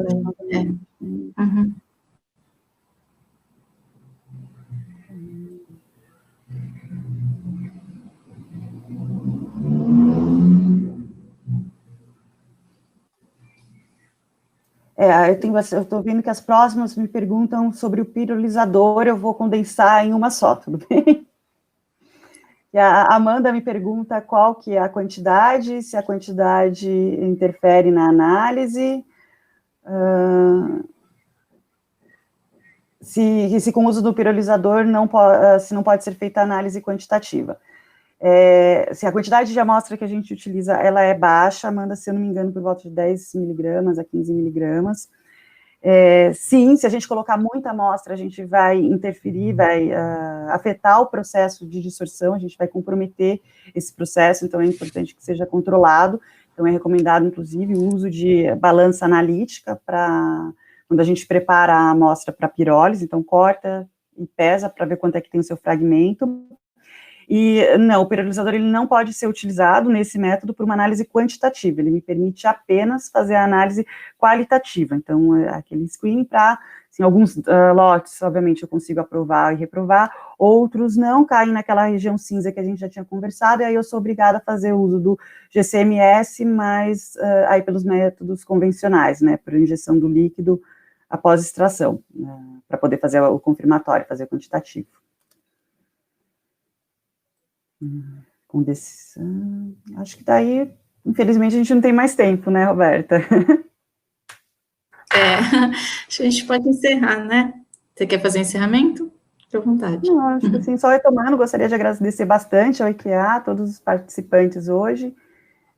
Speaker 2: Eu estou vendo que as próximas me perguntam sobre o pirolizador, eu vou condensar em uma só, tudo bem? E a Amanda me pergunta qual que é a quantidade, se a quantidade interfere na análise, se com o uso do pirolizador se não pode ser feita análise quantitativa. Se a quantidade de amostra que a gente utiliza, ela é baixa, Amanda, se eu não me engano, por volta de 10 miligramas a 15 miligramas. Sim, se a gente colocar muita amostra, a gente vai interferir, vai afetar o processo de dissorção, a gente vai comprometer esse processo, então é importante que seja controlado. Então é recomendado, inclusive, o uso de balança analítica para quando a gente prepara a amostra para pirólise, então corta e pesa para ver quanto é que tem o seu fragmento. E não, o pirolizador ele não pode ser utilizado nesse método por uma análise quantitativa, ele me permite apenas fazer a análise qualitativa, então aquele screening para, assim, alguns lotes, obviamente, eu consigo aprovar e reprovar, outros não, caem naquela região cinza que a gente já tinha conversado, e aí eu sou obrigada a fazer uso do GCMS, mas aí pelos métodos convencionais, né, por injeção do líquido após extração, para poder fazer o confirmatório, fazer o quantitativo. Com decisão, acho que daí, infelizmente, a gente não tem mais tempo, né, Roberta?
Speaker 1: Acho que a gente pode encerrar, né? Você quer fazer encerramento? Fique à vontade.
Speaker 2: Não, acho que assim, só retomando, gostaria de agradecer bastante ao IQA, a todos os participantes hoje.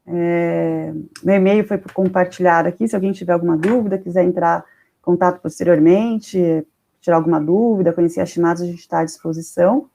Speaker 2: Meu e-mail foi compartilhado aqui, se alguém tiver alguma dúvida, quiser entrar em contato posteriormente, tirar alguma dúvida, conhecer a Shimadzu, a gente está à disposição.